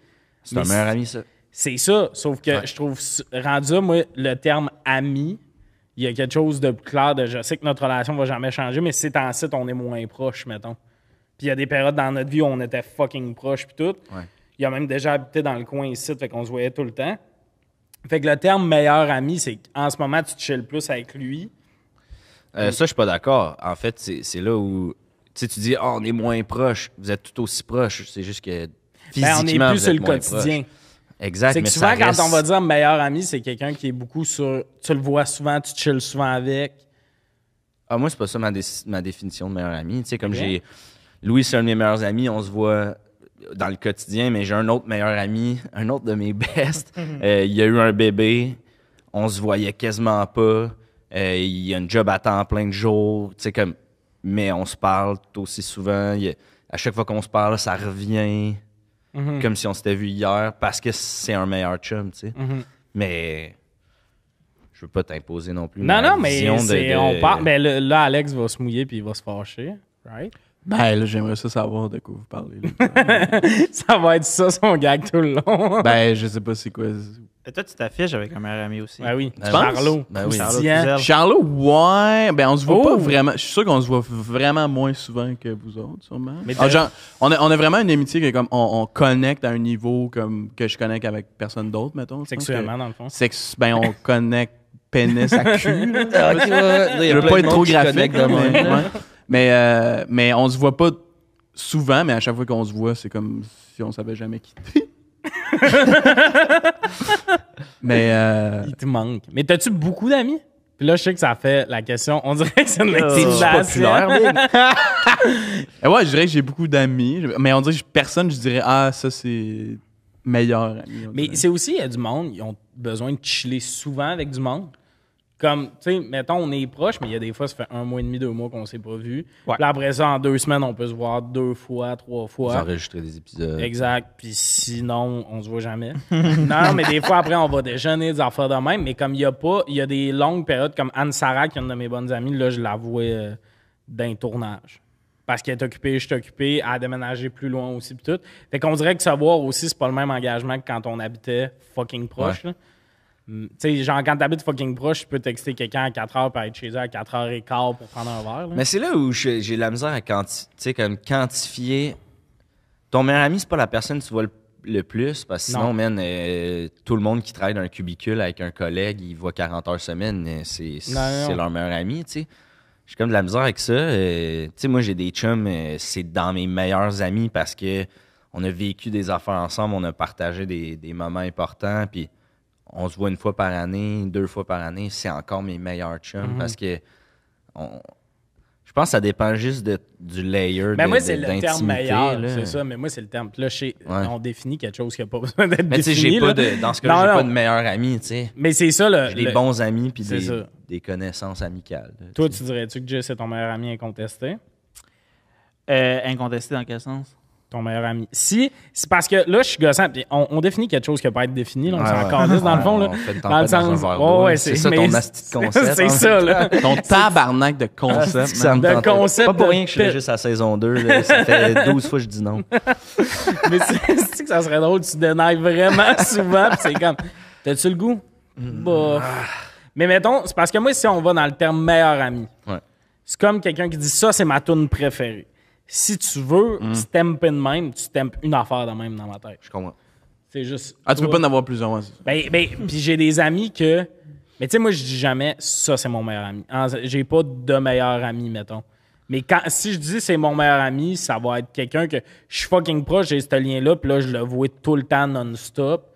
C'est un Mais meilleur ami, ça. C'est ça, sauf que Ouais. je trouve, rendu là, moi, le terme ami, il y a quelque chose de plus clair de je sais que notre relation va jamais changer, mais c'est en site, on est moins proches, mettons. Puis il y a des périodes dans notre vie où on était fucking proches, puis tout. Ouais. Il a même déjà habité dans le coin ici, fait qu'on se voyait tout le temps. Fait que le terme meilleur ami, c'est qu'en ce moment, tu te chilles plus avec lui. Ça, je suis pas d'accord. En fait, c'est là où tu dis, on est moins proches. Vous êtes tout aussi proches. C'est juste que Ben, physiquement, on est plus vous sur êtes le moins quotidien. proches. Exact, C'est que mais souvent, ça quand reste... on va dire meilleur ami, c'est quelqu'un qui est beaucoup sur. Tu le vois souvent, tu te chilles souvent avec. Ah, moi, c'est pas ça ma définition de meilleur ami. Tu sais, comme Ok. j'ai... Louis, c'est un de mes meilleurs amis. On se voit dans le quotidien, mais j'ai un autre meilleur ami, un autre de mes bestes. Il a eu un bébé. On se voyait quasiment pas. Il a un job à temps plein de jours. Tu sais, comme... Mais on se parle tout aussi souvent. À chaque fois qu'on se parle, ça revient comme si on s'était vu hier parce que c'est un meilleur chum, tu sais. Mais je veux pas t'imposer non plus. Non, ma non, mais vision de- on parle. Ben là, Alex va se mouiller puis il va se fâcher. Right? Ben là, j'aimerais ça savoir de quoi vous parlez. Là. Ça va être ça, son gag tout le long. Ben, je sais pas c'est quoi. Et toi, tu t'affiches avec un meilleur ami aussi. Ben oui. Ben Charlot. ben oui. croustillant. Charlot, ouais. Ben, on se voit Oh! pas vraiment. Je suis sûr qu'on se voit vraiment moins souvent que vous autres, sûrement. Mais Genre, on a vraiment une amitié que comme on connecte à un niveau comme que je connecte avec personne d'autre, mettons. Je pense Sexuellement, dans le fond. que- ben, on connecte pénis à cul. là. Ah, ok, ouais, ouais. Il y a Je veux plein pas de être monde trop qui graphique, connecte de là, même, mais, là. mais on se voit pas souvent, mais à chaque fois qu'on se voit, c'est comme si on s'avait jamais quitté. mais Il te manque. Mais t'as-tu beaucoup d'amis? Puis là, je sais que ça fait la question. On dirait que c'est une C'est intimidation. populaire, mec. ouais, je dirais que j'ai beaucoup d'amis, mais on dirait que personne, je dirais ça c'est meilleur ami. on Mais dirait. c'est aussi, il y a du monde, ils ont besoin de chiller souvent avec du monde. Comme, tu sais, mettons, on est proche, mais il y a des fois, ça fait 1 mois et demi, 2 mois qu'on s'est pas vu. Ouais. Puis après ça, en 2 semaines, on peut se voir 2 fois, 3 Vous fois. enregistrez des épisodes. Exact. Puis sinon, on se voit jamais. Non, mais des fois, après, on va déjeuner, des affaires de même. Mais comme il y a des longues périodes, comme Anne Sarah, qui est une de mes bonnes amies, là, je la vois d'un tournage. Parce qu'elle est occupée, je suis occupé, elle a déménagé plus loin aussi, puis tout. Fait qu'on dirait que se voir aussi, c'est pas le même engagement que quand on habitait fucking proche. là. Tu sais, genre, quand t'habites fucking proche, tu peux texter quelqu'un à 4 heures pour être chez eux à 4h15 pour prendre un verre. là. Mais c'est là où j'ai de la misère à comme quantifier. Ton meilleur ami, c'est pas la personne que tu vois le plus, parce que Non. sinon, man, tout le monde qui travaille dans un cubicule avec un collègue, il voit 40 heures semaine, c'est Non. leur meilleur ami, tu sais. J'ai comme de la misère avec ça. Tu sais, moi, j'ai des chums, c'est dans mes meilleurs amis parce que on a vécu des affaires ensemble, on a partagé des moments importants, puis on se voit 1 fois par année, 2 fois par année, c'est encore mes meilleurs chums parce que je pense que ça dépend juste du layer Mais moi, c'est le terme d'intimité, meilleur, là. c'est ça. Mais moi, c'est le terme. Puis là, Ouais. on définit quelque chose qui n'a pas besoin d'être Mais tu sais, défini. j'ai pas là. dans ce cas-là, Non, j'ai non. pas de meilleur ami, tu sais. Mais c'est ça, J'ai des bons amis puis c'est ça. des connaissances amicales. là, Toi, tu sais. tu dirais-tu que Jay, c'est ton meilleur ami incontesté? Incontesté dans quel sens? Ton meilleur ami. Si, c'est parce que là, je suis gossant, puis on définit quelque chose qui peut pas être défini, là, on s'en calisse dans le fond. Là. On fait une Dans le tempête dans un sens. verre Oh, d'eau, ouais, là. c'est ça mais ton asti de concept. C'est hein. ça, là. Ton tabarnak de concept. Ça me De tente. concept Pas pour de rien que je suis pit. juste à saison 2. Là. Ça fait 12 fois que je dis non. Mais c'est que ça serait drôle, tu dénailles vraiment souvent, puis c'est comme, t'as-tu le goût? Bah. Mais mettons, c'est parce que moi, si on va dans le terme meilleur ami, Ouais. c'est comme quelqu'un qui dit ça, c'est ma tune préférée. Si tu veux stamper de même, tu stampes une affaire de même dans ma tête. Je comprends. C'est juste. Ah, tu peux toi. pas en avoir plusieurs. Ouais. Puis j'ai des amis que. Mais tu sais, moi, je dis jamais ça, c'est mon meilleur ami. J'ai pas de meilleur ami, mettons. Mais si je dis c'est mon meilleur ami, ça va être quelqu'un que je suis fucking proche, j'ai ce lien-là, puis là, je le vois tout le temps non-stop.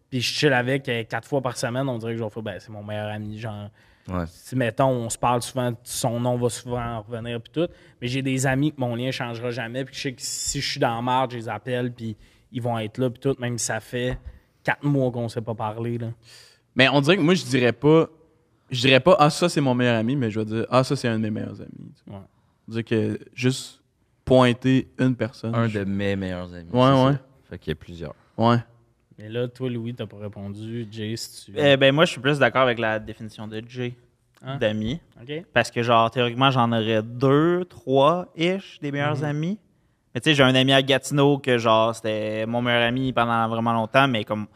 Puis je chill avec 4 fois par semaine, on dirait que je vais faire, ben, c'est mon meilleur ami. Genre, Ouais. si, mettons, on se parle souvent, son nom va souvent revenir, puis tout. Mais j'ai des amis que mon lien changera jamais, puis je sais que si je suis dans la marge, je les appelle, puis ils vont être là, puis tout, même si ça fait 4 mois qu'on ne s'est pas parlé, là. Mais on dirait que moi, je dirais pas, ça c'est mon meilleur ami, mais je vais dire, ça c'est un de mes meilleurs amis. Tu vois. Ouais. On dirait que juste pointer une personne. Un de mes meilleurs amis. Ouais, c'est ouais. ça. Fait qu'il y a plusieurs. Ouais. Mais là, toi, Louis, t'as pas répondu. Jay, si tu... Ben, moi, je suis plus d'accord avec la définition de Jay. d'amis. OK. Parce que, genre, théoriquement, j'en aurais 2, 3-ish des meilleurs amis. Mais tu sais, j'ai un ami à Gatineau que, genre, c'était mon meilleur ami pendant vraiment longtemps, mais comme...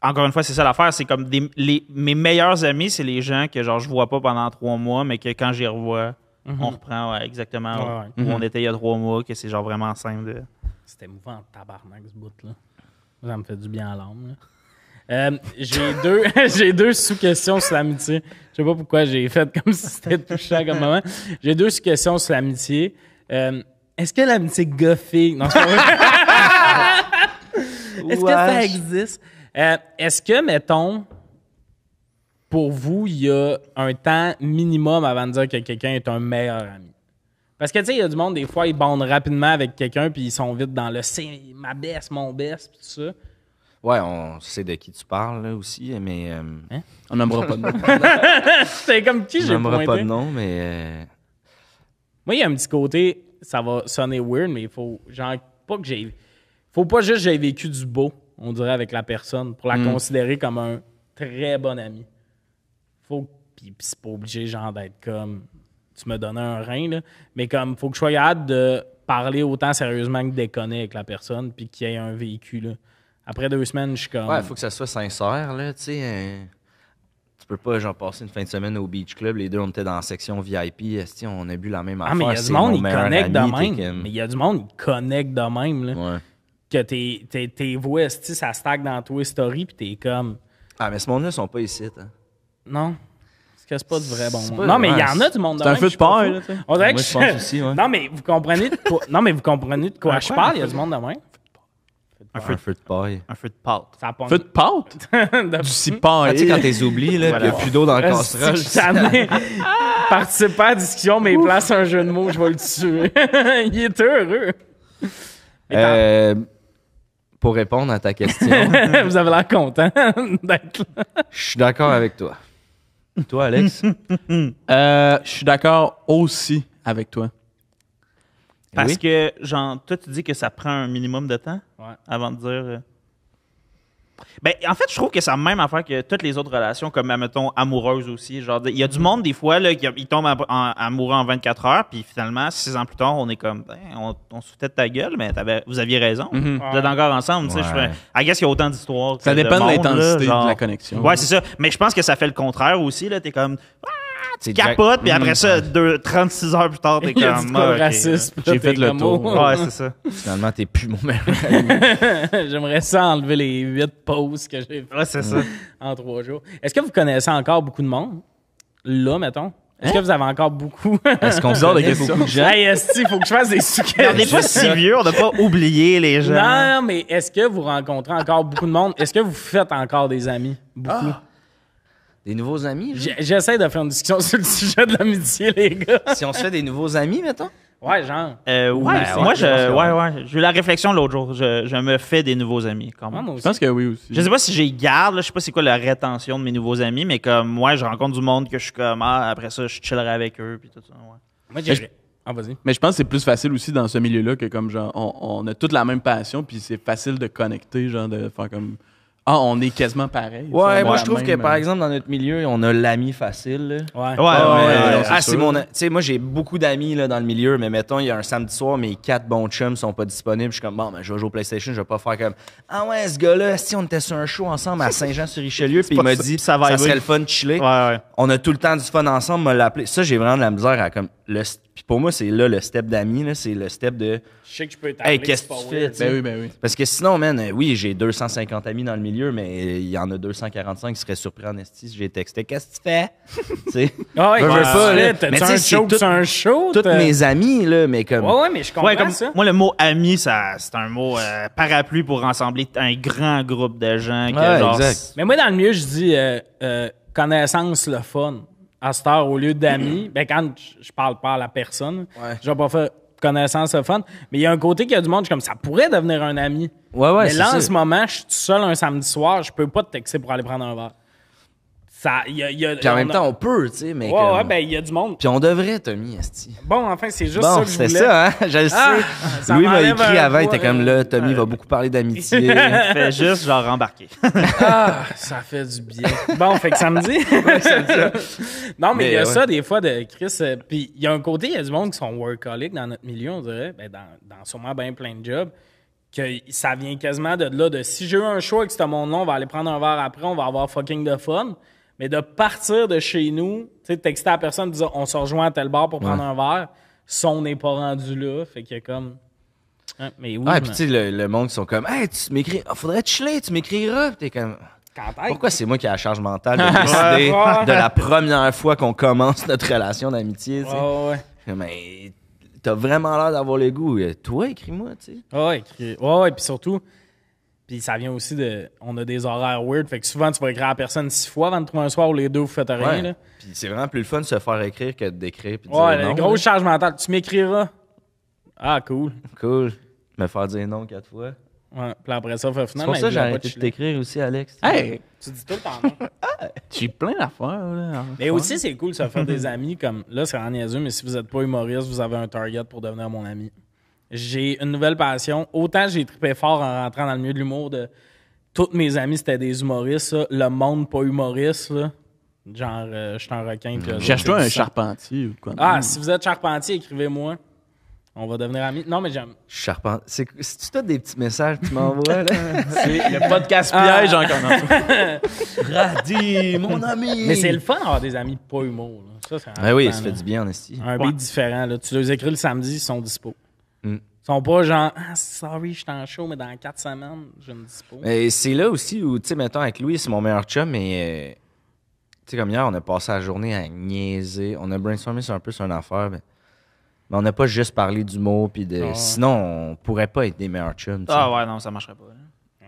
Encore une fois, c'est ça l'affaire, c'est comme mes meilleurs amis, c'est les gens que, genre, je vois pas pendant 3 mois, mais que quand j'y revois, on reprend exactement où on était il y a 3 mois, que c'est, genre, vraiment simple. C'était émouvant en tabarnak, ce bout-là. Ça me fait du bien à l'âme, là. J'ai deux sous-questions sur l'amitié. Je sais pas pourquoi j'ai fait comme si c'était touchant comme moment. J'ai 2 sous-questions sur l'amitié. Est-ce que l'amitié gars-fille... Non, c'est pas vrai. Est-ce que ça existe? Est-ce que, mettons, pour vous, il y a un temps minimum avant de dire que quelqu'un est un meilleur ami? Parce que, tu sais, il y a du monde, des fois, ils bondent rapidement avec quelqu'un puis ils sont vite dans le « c'est ma baisse, mon baisse » tout ça. Ouais, on sait de qui tu parles là, aussi, mais... On n'aimera pas de nom. C'est comme qui on j'ai n'aimera pointé? pas de nom, mais... Moi, il y a un petit côté, ça va sonner weird, mais il faut, genre, pas que j'ai... Faut pas juste que j'ai vécu du beau, on dirait, avec la personne, pour la considérer comme un très bon ami. Puis c'est pas obligé, genre, d'être comme... Tu me donnais un rein, là. Mais comme, faut que je sois capable de parler autant sérieusement que déconner avec la personne, puis qu'il y ait un vécu, là. Après 2 semaines, je suis comme... Ouais, il faut que ça soit sincère, là, tu sais. Tu peux pas, genre, passer une fin de semaine au Beach Club, les deux, on était dans la section VIP, esti, on a bu la même affaire. Ah, mais il y a du c'est monde, mon ils meilleur connectent de ami, même. t'es comme- Mais il y a du monde, ils connectent de même, là. Ouais. Que tes voix, esti, ça stack dans tous les stories, puis t'es comme... Ah, mais ce monde-là, ils sont pas ici, hein. Non. Parce que c'est pas du vrai bon C'est monde. pas- Non, mais il y ouais, en a du monde de C'est un même, feu je de suis pas paille, fou. là, tu sais. On dirait Moi, que je pense aussi, ouais. Non, mais vous comprenez de quoi, non, mais vous comprenez de quoi je parle, il y a du monde de même. Un feu de paille. Un feu de pâte. Ça pogne. Feu de pâte? De- Du Ah, cipaille. tu sais, quand t'es oublié, là, pis y a plus d'eau dans le Esti, casserole. je suis tanné. Participer à la discussion, mais il place un jeu de mots, je vais le tuer. Il est heureux. Pour répondre à ta question, Vous avez l'air content d'être là. je suis d'accord avec toi. Toi, Alex? Je suis d'accord aussi avec toi. Parce Oui. que, genre, toi, tu dis que ça prend un minimum de temps Ouais. avant de dire... Ben, en fait, je trouve que c'est la même affaire que toutes les autres relations, comme, mettons, amoureuses aussi. Genre, il y a du monde, des fois, là, ils tombent amoureux en 24 heures, puis finalement, 6 ans plus tard, on est comme, ben, on se foutait de ta gueule, mais vous aviez raison. Vous êtes encore ensemble, tu sais. Ouais. I guess qu'il y a autant d'histoires. Ça que dépend de monde, l'intensité là, genre. de la connexion. Ouais, c'est ça. Mais je pense que ça fait le contraire aussi, là. T'es comme, C'est capote, puis après ça, 36 heures plus tard, t'es Il y a comme, du ah, ok. racisme. J'ai fait le tour. Ouais, c'est ça. Finalement, t'es plus mon meilleur ami. J'aimerais ça enlever les 8 pauses que j'ai fait Ouais, c'est ça. en 3 jours. Est-ce que vous connaissez encore beaucoup de monde? Là, mettons. Est-ce que vous avez encore beaucoup? Est-ce qu'on Bizarre de connaît question. beaucoup de gens? Hey, esti, il faut que je fasse des On sous-questions. n'est pas si vieux, on n'a pas oublié les gens. Non, mais est-ce que vous rencontrez encore beaucoup de monde? Est-ce que vous faites encore des amis? Beaucoup. Des nouveaux amis? genre? J'essaie de faire une discussion sur le sujet de l'amitié, les gars. Si on se fait des nouveaux amis, mettons? Ouais, genre. Ouais, ouais, moi, je pense j'ai eu la réflexion l'autre jour. Je me fais des nouveaux amis, quand Ouais, même. moi Je aussi. pense que oui aussi. Je sais pas si j'ai garde, là, je sais pas c'est quoi la rétention de mes nouveaux amis, mais comme moi, je rencontre du monde que je suis comme, après ça, je chillerai avec eux, puis tout ça. Ouais. Moi, j'ai... Ah, vas-y. Mais je pense que c'est plus facile aussi dans ce milieu-là que comme genre on a toute la même passion puis c'est facile de connecter, genre de faire comme on est quasiment pareil. Ouais, On moi a je la trouve que même, par exemple dans notre milieu, on a l'ami facile. Là. Ouais. ouais, Ah, c'est c'est sûr. mon. Tu sais, moi j'ai beaucoup d'amis là, dans le milieu, mais mettons, il y a un samedi soir, mes 4 bons chums sont pas disponibles. Je suis comme, bon, ben, je vais jouer au PlayStation, je vais pas faire comme, ah ouais, ce gars-là, si on était sur un show ensemble à Saint-Jean-sur-Richelieu, puis il m'a dit, ça va ça arriver. serait le fun de chiller. Ouais. On a tout le temps du fun ensemble, me l'appeler. Ça, j'ai vraiment de la misère à comme. Puis pour moi, c'est là le step d'amis, là, c'est le step de. Je sais que je peux t'appeler. Hey, qu'est-ce que c'est tu pas fais, weird. tu sais? Ben oui. Parce que sinon, man, oui, j'ai 250 amis dans le milieu, mais il y en a 245 qui seraient surpris en esti si j'ai texté. Qu'est-ce que tu fais? Tu sais, Ah ouais, veux qu'est-ce pas, que tu là. fais? T'as-tu Mais tu sais, un c'est show? tout- C'est un show? tous mes amis, là, mais comme. Ouais, mais je comprends Ouais, comme ça. moi, le mot ami, ça, c'est un mot parapluie pour rassembler un grand groupe de gens. Que, Ouais, genre, exact. Mais moi, dans le milieu, je dis connaissance, le fun. À cette heure, au lieu d'amis, ben quand je parle pas à la personne, Ouais. je vais pas faire connaissance, le fun. Mais il y a un côté qu'il y a du monde, je suis comme, ça pourrait devenir un ami. Ouais, mais c'est là, en ça. ce moment, je suis tout seul un samedi soir, je peux pas te texter pour aller prendre un verre. Puis en même temps, on peut, tu sais, mais Ouais, ben, il y a du monde. Puis on devrait, Tommy, esti. Bon, enfin, c'est juste ça Bon, que je c'était voulais. ça, hein? Je le sais. Ça Louis m'a m'enlève écrit un avant, il poids, était comme là, Tommy va beaucoup parler d'amitié. Fait juste, genre, embarquer. Ah, ça fait du bien. Bon, fait que samedi. Non, mais il y a ça des fois de Chris. Puis il y a un côté, il y a du monde qui sont workaholic dans notre milieu, on dirait, ben, dans sûrement bien plein de jobs, que ça vient quasiment de là, de si j'ai eu un show avec ce monde-là, on va aller prendre un verre après, on va avoir fucking de fun. Mais de partir de chez nous, tu sais, texter à la personne, disant on se rejoint à tel bar pour prendre un verre, ça, on n'est pas rendu là. Fait qu'il y a comme. Hein, mais oui. Ah, puis tu sais, le monde qui sont comme, hey, tu m'écris, faudrait te chiller, tu m'écriras. Puis t'es comme, pourquoi c'est moi qui ai la charge mentale de décider de la première fois qu'on commence notre relation d'amitié, tu sais? Ouais. Mais t'as vraiment l'air d'avoir le goût. Toi, écris-moi, tu sais. Ouais, puis surtout, puis ça vient aussi de. On a des horaires weird, fait que souvent tu vas écrire à la personne 6 fois avant de trouver un soir où les deux vous faites rien. Ouais. Là. Puis c'est vraiment plus le fun de se faire écrire que d'écrire. Puis de Ouais, dire non. la grosse charge mentale. Tu m'écriras. Ah, cool. Cool. Me faire dire non 4 fois. Ouais, puis après ça, C'est finalement. pour ça que j'ai arrêté de t'écrire aussi, Alex. Hey, Tu dis tout le temps non. j'ai plein d'affaires. Là, Mais aussi, c'est cool de se faire des amis comme. Là, c'est en niaiseux, mais si vous n'êtes pas humoriste, vous avez un target pour devenir mon ami. J'ai une nouvelle passion. Autant j'ai trippé fort en rentrant dans le milieu de l'humour de. Toutes mes amis, c'était des humoristes. Ça. Le monde pas humoriste, là. Genre, je suis un requin. Cherche-toi un charpentier ou quoi. Ah, si vous êtes charpentier, écrivez-moi. On va devenir amis. Non, mais j'aime. Charpente. C'est-tu toi des petits messages que tu m'envoies, là? C'est le podcast piège encore. Radis, mon ami! Mais c'est le fun d'avoir des amis pas humour. Là. Ça, c'est Ben oui, important, ça fait là. du bien, en esti. Un beat différent. Là. Tu les écris le samedi, ils sont dispo. Mm. Ils sont pas genre, ah, sorry, je suis en show, mais dans 4 semaines, je me dispo. Mais c'est là aussi où, tu sais, mettons, avec Louis, c'est mon meilleur chum, mais... tu sais, comme hier, on a passé la journée à niaiser. On a brainstormé sur une affaire, mais on n'a pas juste parlé d'humour, puis de... Ah. Sinon, on pourrait pas être des meilleurs chums, tu sais. Ah ouais, non, ça marcherait pas. Là.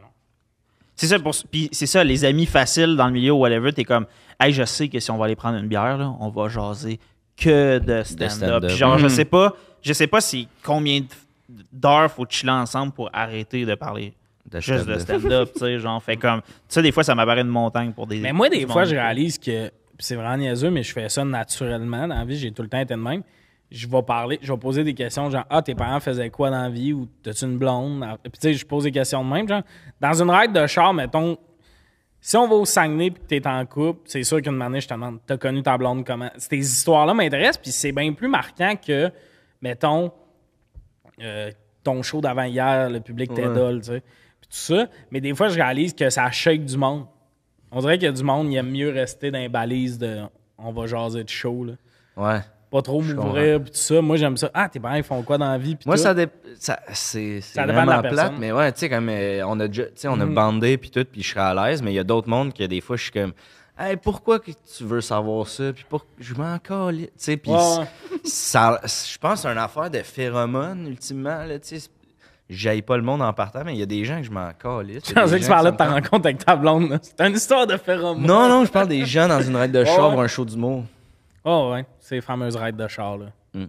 C'est ça, puis c'est ça, les amis faciles dans le milieu ou whatever, t'es comme, hey, je sais que si on va aller prendre une bière, là, on va jaser que de stand-up. stand-up. Puis genre, je sais pas si combien d'heures faut chiller ensemble pour arrêter de parler juste de stand-up, tu sais, genre, fait comme, ça, des fois, ça m'apparaît une montagne pour des... Mais moi, des fois, je réalise que, pis c'est vraiment niaiseux, mais je fais ça naturellement dans la vie, j'ai tout le temps été de même. Je vais poser des questions genre, ah, tes parents faisaient quoi dans la vie ou t'as-tu une blonde? Puis tu sais, je pose des questions de même, genre, dans une ride de char, mettons, si on va au Saguenay puis que t'es en couple, c'est sûr qu'une année, je te demande, t'as connu ta blonde comment? Ces histoires-là m'intéressent, puis c'est bien plus marquant que, mettons, ton show d'avant-hier, le public t'idole, tu sais, puis tout ça. Mais des fois, je réalise que ça shake du monde. On dirait qu'il y a du monde, il aime mieux rester dans les balises de on va jaser de show, là. Ouais. Pas trop m'ouvrir, puis tout ça. Moi, j'aime ça. Ah, tes parents, ils font quoi dans la vie? Puis Moi, tout. c'est dépend de la vraiment personne. plate, mais ouais, tu sais, comme on a déjà, tu sais, on a bandé puis tout, puis je serais à l'aise, mais il y a d'autres mondes que des fois, je suis comme, hey, pourquoi que tu veux savoir ça? Puis je m'en calisse, tu sais, puis Ouais. ça, je pense que c'est une affaire de phéromones, ultimement, là, tu sais. J'aille pas le monde en partant, mais il y a des gens que je m'en calisse. Je pensais que tu parlais de ta rencontre avec ta blonde. là. C'est une histoire de phéromones. Non, je parle des gens dans une raide de char Ouais. ou un show d'humour. Oh, ouais. C'est les fameuses raids de char, là. Mm.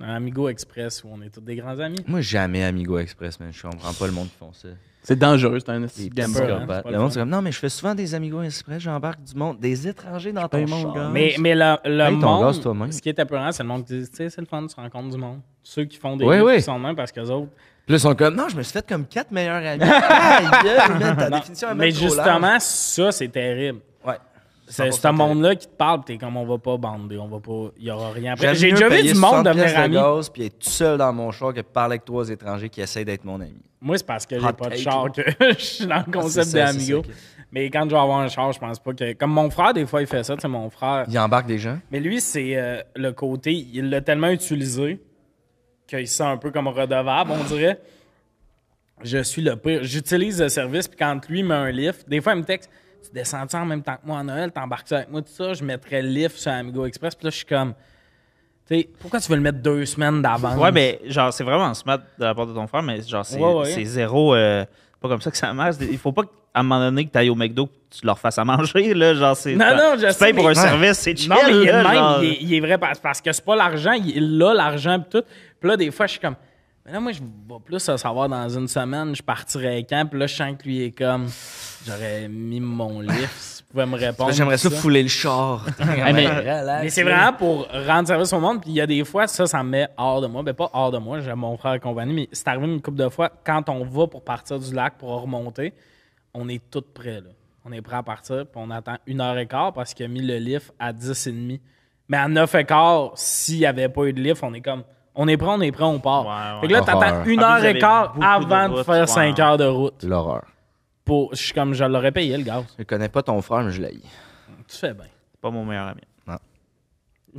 Un Amigo Express où on est tous des grands amis. Moi, jamais Amigo Express, mais je comprends pas le monde qui font ça. C'est dangereux, c'est un Des petit petits gamble. peur, hein, psychopathes. c'est pas Le le monde, fun. c'est comme, non, mais je fais souvent des Amigo Express, j'embarque du monde, des étrangers dans ton paye mon char. gaz. Mais le Paye ton monde, gaz toi-même. ce qui est apeurant, c'est le monde qui dit, tu sais, c'est le fun, tu rencontres du monde. Ceux qui font des Oui, livres oui. qui sont de même parce qu'eux autres... Puis là, ils sont comme, non, je me suis fait comme 4 meilleurs amis. Aïe, gueule, man, ta Non, définition est mais même trop large. justement, ça, c'est terrible. Ouais. C'est 100% ce monde-là qui te parle, pis t'es comme, on va pas bander, on va pas... Il y aura rien après. J'aime J'ai mieux déjà vu payer du monde 60 devenir piastres de ami. gaz puis être tout seul dans mon char que de parler avec 3 étrangers qui essayent d'être mon ami. Moi, c'est parce que j'ai Hot pas de take, char là. que je suis dans le concept c'est ça, d'Amigo. c'est ça, ok. Mais quand je vais avoir un char, je pense pas que... Comme mon frère, des fois, il fait ça, tu sais, mon frère. Il embarque des gens. Mais lui, c'est le côté... Il l'a tellement utilisé qu'il se sent un peu comme redevable, on dirait. Je suis le pire. J'utilise le service, puis quand lui met un lift, des fois, il me texte, tu descends-tu en même temps que moi à Noël, t'embarques-tu avec moi, tout ça? Je mettrais le lift sur Amigo Express, puis là, je suis comme... Tu sais, pourquoi tu veux le mettre 2 semaines d'avance? Ouais, mais genre, c'est vraiment smart de la part de ton frère, mais genre, c'est Ouais. c'est zéro. Pas comme ça que ça marche. Il faut pas qu'à un moment donné que tu ailles au McDo que tu leur fasses à manger. Là, genre, c'est, Non, je tu sais, payes pour mais- un service, c'est chill. Non, mais il est là, même, genre. il est vrai parce que c'est pas l'argent, il a l'argent pis tout. Puis là, des fois, je suis comme, mais là, moi, je vais plus à savoir dans une semaine, je partirai quand, puis là, je sens que lui est comme, J'aurais mis mon livre si tu pouvais me répondre. J'aimerais ça fouler le char. Mais c'est vraiment pour rendre service au monde. Puis il y a des fois, ça me met hors de moi. Ben pas hors de moi, j'ai mon frère et compagnie, mais c'est arrivé une couple de fois, quand on va pour partir du lac pour remonter, on est tous prêts. Là. On est prêts à partir, puis on attend 1h15 parce qu'il a mis le lift à 10h30. Mais à 9h15, s'il n'y avait pas eu de lift, on est comme... On est prêt, on part. Ouais. Fait que là, t'attends 1h15 avant de faire 5 heures de route. L'horreur. Je suis comme, je l'aurais payé, le gaz. Je connais pas ton frère, mais je l'ai. Tu fais bien. C'est pas mon meilleur ami.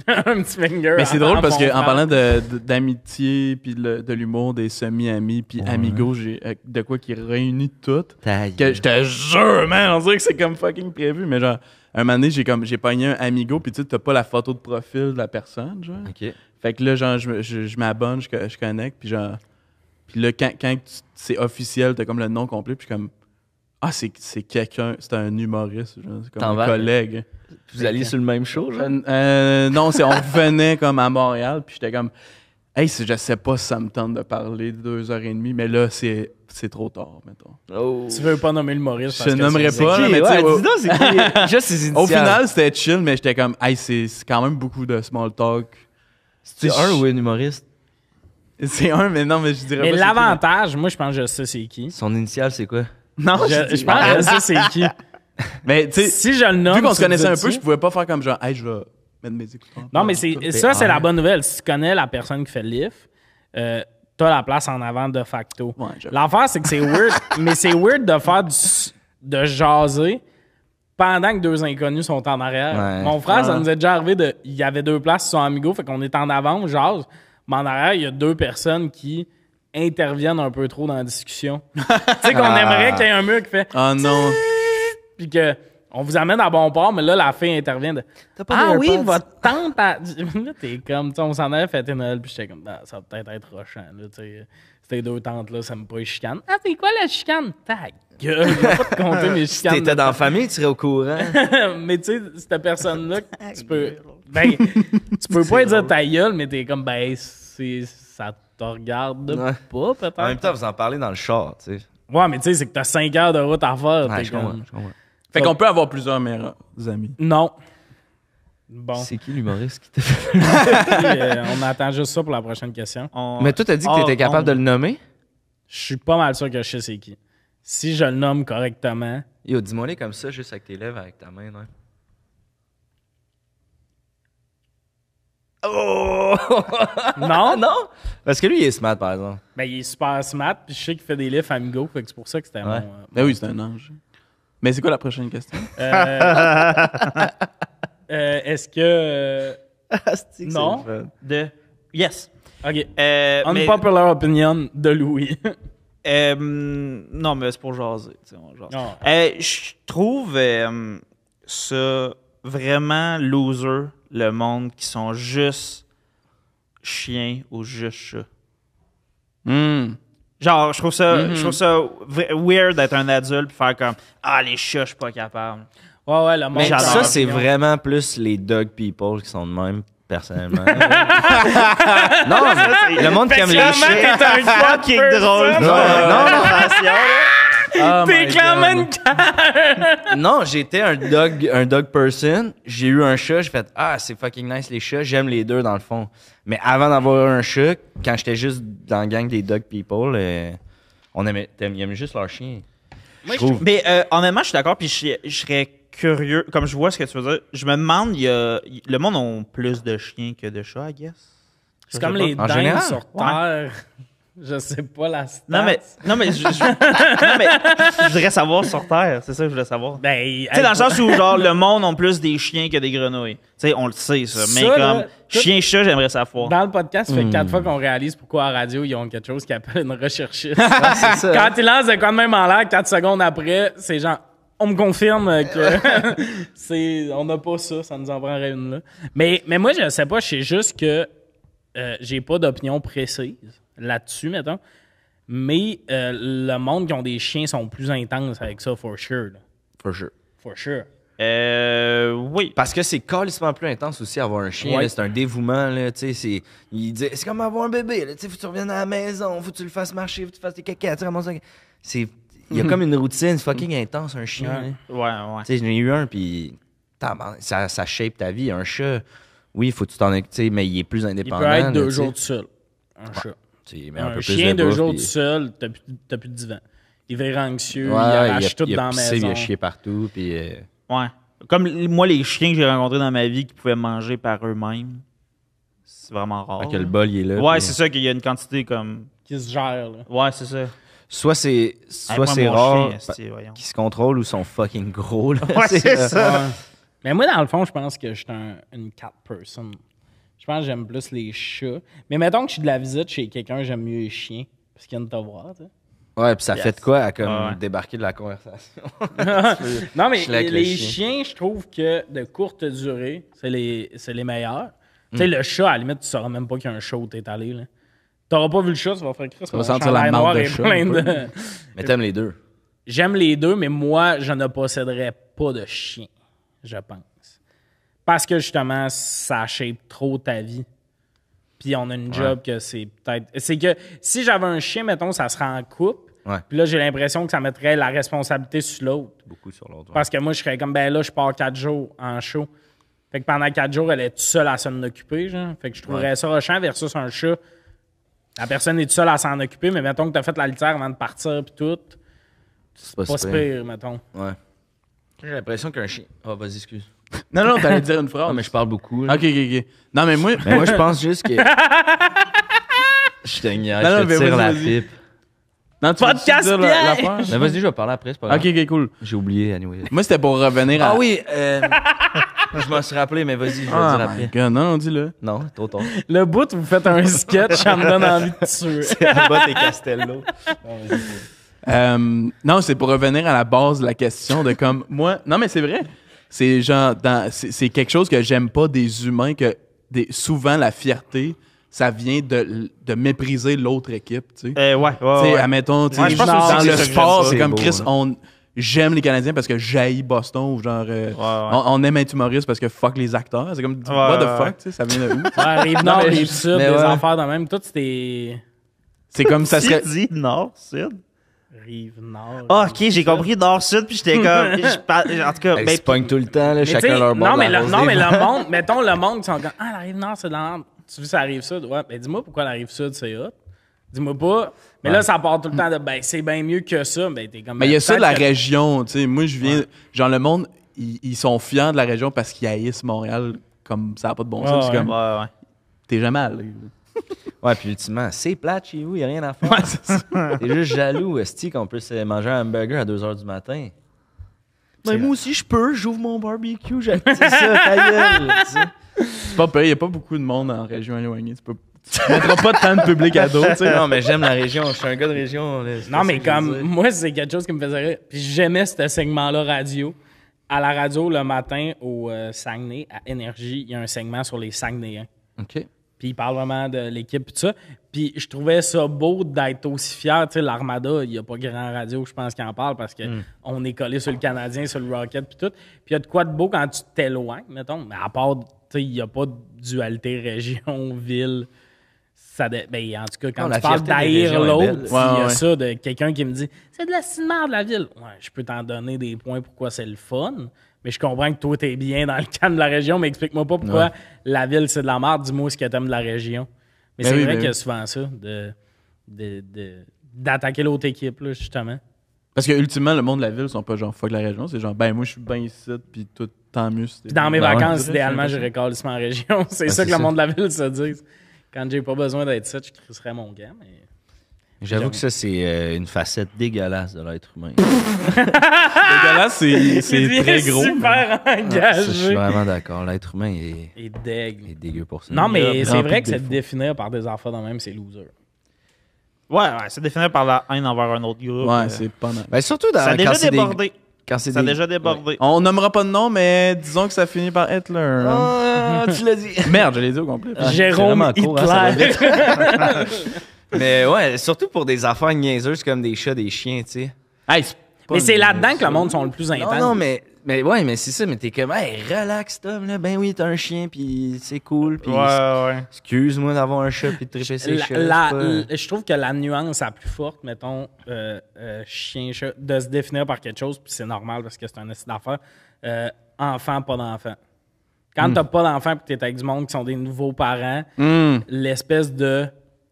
Un petit finger. Mais c'est drôle parce mon qu'en frère. parlant d'amitié, puis de l'humour, des semi-amis, puis amigos, j'ai de quoi qui réunit tout. Que je te jure, man, on dirait que c'est comme fucking prévu. Mais genre, un moment donné, j'ai pogné un amigo, puis tu sais, t'as pas la photo de profil de la personne, genre. OK. Fait que là, genre, je m'abonne, je connecte, puis genre... Puis là, quand c'est officiel, t'as comme le nom complet, puis comme... Ah, c'est quelqu'un, c'est un humoriste, genre, c'est comme T'en un vas? collègue. Vous alliez sur le même show, genre? Non, on revenait comme à Montréal, puis j'étais comme... Hey, je sais pas si ça me tente de parler 2h30, mais là, c'est trop tard, mettons. Oh. Tu veux pas nommer le Maurice parce Je que nommerai c'est- pas, Ok, là, mais tu sais, ouais, dis donc, c'est qui? Juste ses initiales. au final, c'était chill, mais j'étais comme... Hey, c'est quand même beaucoup de small talk. C'est un ou un humoriste? C'est un, mais non, mais je dirais Mais pas c'est qui, l'avantage, moi, je pense que je sais c'est qui. Son initiale, c'est quoi? Non, Je pense que je sais c'est qui. mais tu sais, Si je le nomme. vu qu'on se tu connaissait un dis peu, tu. je pouvais pas faire comme genre, hey, je vais mettre mes écouteurs. Non, mais c'est la bonne nouvelle. Si tu connais la personne qui fait le lift, t'as la place en avant de facto. Ouais, j'avoue. L'affaire, c'est que c'est weird, mais c'est weird de faire de jaser pendant que deux inconnus sont en arrière. Ouais. Mon frère, ça nous est déjà arrivé il y avait deux places sur son Amigo, fait qu'on est en avant, on jase, mais en arrière, il y a deux personnes qui interviennent un peu trop dans la discussion. Tu sais qu'on aimerait qu'il y ait un mur qui fait Oh non. puis que on vous amène à bon port, mais là, la fille intervient de ah oui, votre tante a... Là, t'es comme, tu sais, on s'en allait fêter Noël, puis j'étais comme, ah, ça va peut-être être rochant, là, tu sais. Ces deux tantes-là, ça me pas les chicanes. Ah, c'est quoi la chicane? Ta gueule, je vais pas te compter mes Si chicanes. t'étais dans la famille, tu serais au courant. Mais tu sais, cette personne-là, tu peux... Ben, tu peux pas dire ta gueule, mais t'es comme, ben, ça te regarde Ouais. pas, peut-être. En même temps, vous en parlez dans le char, tu sais. Ouais, mais tu sais, c'est que t'as 5 heures de route à faire. Ouais, t'es je comme... comprends, je comprends. Fait qu'on peut avoir plusieurs meilleurs amis. Non. Bon. C'est qui l'humoriste qui t'a fait? Puis, on attend juste ça pour la prochaine question. Mais toi, t'as dit que t'étais capable de le nommer? Je suis pas mal sûr que je sais c'est qui. Si je le nomme correctement. Yo, dis-moi-les comme ça, juste avec tes lèvres, avec ta main, ouais. Oh! Non? Non? Parce que lui, il est smart, par exemple. Ben, il est super smart, puis je sais qu'il fait des livres Amigo, fait que c'est pour ça que c'était Ouais. Ben oui, c'est un ange. Mais c'est quoi la prochaine question? Est-ce que. Non? Yes. Ok. Mais, Unpopular opinion de Louis. non, mais c'est pour jaser. Tu sais, on jase. Non. Je trouve ça vraiment loser, le monde qui sont juste chiens ou juste chats. Genre, je trouve ça weird d'être un adulte et faire comme ah, les chats, je suis pas capable. Ouais, le monde. Mais J'adore. ça, c'est vraiment plus les dog people qui sont de même, personnellement. Non, mais le monde qui aime les Clairement, chiens. t'es un Fucking drôle. Non, T'es clairement une non, j'étais un dog person. J'ai eu un chat, j'ai fait ah, c'est fucking nice les chats, j'aime les deux dans le fond. Mais avant d'avoir un chat, quand j'étais juste dans la gang des dog people, ils aimaient juste leur chien. Je trouve. Mais honnêtement, je suis d'accord, puis je serais curieux, comme je vois ce que tu veux dire. Je me demande, le monde a plus de chiens que de chats, I guess. C'est comme les En dingues général, sur Terre. Je sais pas la stat. Non, mais je voudrais savoir sur Terre, c'est ça que je voulais savoir. Ben, Tu sais, dans le sens où, genre, le monde a plus des chiens que des grenouilles. Tu sais, on le sait, ça. Mais Ça, comme, là, chien-chat, j'aimerais savoir. Dans le podcast, ça fait 4 fois qu'on réalise pourquoi à la radio, ils ont quelque chose qu'ils appellent une recherchiste. c'est ça. Quand ils lancent de quoi de même en l'air, 4 secondes après, c'est genre, on me confirme que on n'a pas ça, ça nous en prendrait une là. Mais moi, je sais pas, je sais juste que j'ai pas d'opinion précise là-dessus, mettons. Mais le monde qui ont des chiens sont plus intenses avec ça, for sure. Là. For sure. For sure. Oui. Parce que c'est carrément plus intense aussi avoir un chien. Ouais. Là, c'est un dévouement. Là, c'est comme avoir un bébé. Là, faut que tu reviennes à la maison, faut que tu le fasses marcher, faut que tu fasses tes caca. C'est il y a comme une routine fucking intense, un chien. Ouais. là. Ouais. Tu sais, j'en ai eu un, puis ça shape ta vie. Un chat, oui, il faut que tu t'en occupes, tu sais, mais il est plus Il indépendant. peut être là, 2 tu sais. jours tout seul. Un chat. Tu sais, mais un peu plus chien de 2 bouffe, jours puis- tout seul, t'as plus de divan. Il vire anxieux, Ouais, il arrache tout il a dans la pissé, maison. il a chié partout, puis... Ouais. Comme moi, les chiens que j'ai rencontrés dans ma vie qui pouvaient manger par eux-mêmes, c'est vraiment rare. que le bol, il est là. Ouais, puis- c'est ça qu'il y a une quantité comme. Qui se gère, là. Ouais, c'est ça. Soit c'est Moi, mon rare chien, esti, voyons. qu'ils se contrôlent ou sont fucking gros. Là. Ouais, c'est ça. Ouais. Mais moi, dans le fond, je pense que je suis une cat person. Je pense que j'aime plus les chats. Mais mettons que je suis de la visite chez quelqu'un, j'aime mieux les chiens. Parce qu'ils viennent te voir, tu sais. Ouais, puis ça fait de quoi à comme Ouais. débarquer de la conversation? Non, mais Je suis avec le les chien. chiens, je trouve que de courte durée, c'est les meilleurs. Tu sais, le chat, à la limite, tu sauras même pas qu'il y a un chat où t'es allé, là. T'auras pas vu le chat, tu vas faire Chris, vas mon sentir chandail la marde noir de est chat, plein un peu. de... Mais t'aimes les deux. J'aime les deux, mais moi, je ne posséderais pas de chien, je pense. Parce que, justement, ça shape trop ta vie. Puis on a une job que c'est peut-être... C'est que si j'avais un chien, mettons, ça serait en couple. Ouais. Puis là, j'ai l'impression que ça mettrait la responsabilité sur l'autre. Beaucoup sur l'autre. ouais. Parce que moi, je serais comme, ben là, je pars 4 jours en show. Fait que pendant 4 jours, elle est toute seule à s'en occuper, genre. Fait que je trouverais ça rushant versus un chat. La personne est toute seule à s'en occuper, mais mettons que t'as fait la litière avant de partir puis tout. C'est Pas si pire, mettons. Ouais. J'ai l'impression qu'un chien... Oh, vas-y, excuse. Non, t'allais dire une phrase. Non, mais je parle beaucoup. là. Ok. Non, mais moi. Mais moi, je pense juste que... Je te niaise, Non, non, je te mais tire la vas-y. pipe. Non, tu Podcast veux dire Pierre! l'affaire? Mais vas-y, je vais parler après, c'est pas grave. Ok, cool. J'ai oublié, anyway. Moi, c'était pour revenir à. Ah oui, je m'en suis rappelé, mais vas-y, je vais Ah, le dire my après. God, non, dis-le. Non, trop tard. Le bout où vous faites un sketch, ça me donne envie de tuer. Abbott et Castello. Non, c'est pour revenir à la base de la question de comme moi. Non, mais c'est vrai. C'est genre c'est quelque chose que j'aime pas des humains que souvent la fierté ça vient de mépriser l'autre équipe, tu sais. Ouais. Tu sais, admettons, tu sais, Ouais, je pense aussi dans que le c'est ça que sport, j'aime c'est pas. comme C'est Chris, beau, j'aime les Canadiens parce que j'haïs Boston ou genre on aime être humoriste parce que fuck les acteurs. C'est comme what the fuck, tu sais, ça vient de où? Ouais, Rive-Nord, mais Rive-Sud, mais des ouais. affaires de même. Tout, c'était... C'est comme ça serait. dit nord, sud. Rive-Nord. Ah, ok, j'ai compris nord-sud, puis j'étais comme. En tout cas, Ils ben, se pognent tout le temps, là, Mais chacun t'sais, leur bord. non, mais, de la le, rose non, des mais vents. le monde, mettons le monde qui sont comme ah, la Rive-Nord, c'est de la merde. Tu veux, ça arrive sud. Ouais, ben dis-moi pourquoi la Rive-Sud, c'est hot. Dis-moi pas. Mais là, ça part tout le temps de ben, c'est bien mieux que ça. Ben, t'es comme. Mais il y a ça de la peut-être que- région, tu sais. Moi, je viens. Genre, le monde, ils sont fiers de la région parce qu'ils haïssent Montréal comme ça n'a pas de bon Ouais, sens. C'est ouais. comme, ouais. t'es jamais allé. Ouais, puis ultimement, c'est plate chez vous, il n'y a rien à faire. T'es juste jaloux, esti, qu'on puisse manger un hamburger à 2h du matin. Ben, moi aussi, je peux, j'ouvre mon barbecue, j'ai c'est ça, ta gueule. tu sais. C'est pas payé, il n'y a pas beaucoup de monde en région éloignée. Tu mettras pas tant de public à dos, tu sais. Non, mais j'aime la région, je suis un gars de région. là, c'est Non, pas mais ça que je veux comme dire. moi, c'est quelque chose qui me faisait rire. Puis j'aimais ce segment-là radio. À la radio, le matin, au Saguenay, à Énergie, il y a un segment sur les Saguenayens. OK. Puis il parle vraiment de l'équipe et tout ça. Puis je trouvais ça beau d'être aussi fier. Tu sais, l'Armada, il n'y a pas grand radio, je pense, qui en parle parce que on est collé sur le Canadien, sur le Rocket puis tout. Puis il y a de quoi de beau quand tu t'éloignes, mettons. Mais à part, tu sais, il n'y a pas de dualité région-ville. Ben, en tout cas, quand Non, tu la parles fierté des d'haïr régions est l'autre, belle. il y a Ouais. ça de quelqu'un qui me dit « C'est de la cinéma de la ville. » Ouais, je peux t'en donner des points pourquoi c'est le fun. Mais je comprends que toi, t'es bien dans le camp de la région, mais explique-moi pas pourquoi la ville, c'est de la merde. Dis-moi ce que t'aimes de la région. Mais Ben c'est oui, vrai ben qu'il y a oui. souvent ça, d'attaquer l'autre équipe, là, justement. Parce que ultimement, le monde de la ville sont pas genre fuck la région. C'est genre, ben moi, je suis bien ici, puis tout, tant mieux. Puis dans mes Ben ouais. vacances, C'est vrai, idéalement, j'ai j'irais calissement en région. C'est ça c'est que le ça. monde de la ville se dit. Quand j'ai pas besoin d'être ça, je crisserais mon gars. Mais... J'avoue que ça, c'est une facette dégueulasse de l'être humain. Dégueulasse, Il c'est devient très gros. super Ça, je suis engagé. vraiment d'accord. L'être humain est Et deg. dégueu pour ça. Non, mais Il a c'est rempli vrai de que se défauts. définir par des affaires de même, c'est loser. Ouais, c'est défini par la haine envers un autre groupe. Ouais, c'est pas mal. Ben, surtout dans, Ça a déjà quand c'est des- débordé. quand c'est Ça a des- déjà débordé. On nommera pas de nom, mais disons que ça finit par Hitler. hein. Ah, tu l'as dit. Merde, je l'ai dit au complet. Jérôme vraiment court, hein, ça va Hitler. Mais ouais, surtout pour des affaires niaiseuses comme des chats, des chiens, tu sais. Hey, c'est pas Mais c'est une- là-dedans que le monde sont le plus intense. Non, mais Mais ouais, mais c'est ça, mais t'es comme, hey, relax, Tom, là. Ben oui, t'as un chien, puis c'est cool, puis Ouais. excuse-moi d'avoir un chat, puis de triper ses chats. Je trouve que la nuance la plus forte, mettons, chien, chat, de se définir par quelque chose, puis c'est normal parce que c'est un essai d'affaires, enfant, pas d'enfant. Quand t'as pas d'enfant puis t'es avec du monde qui sont des nouveaux parents, l'espèce de...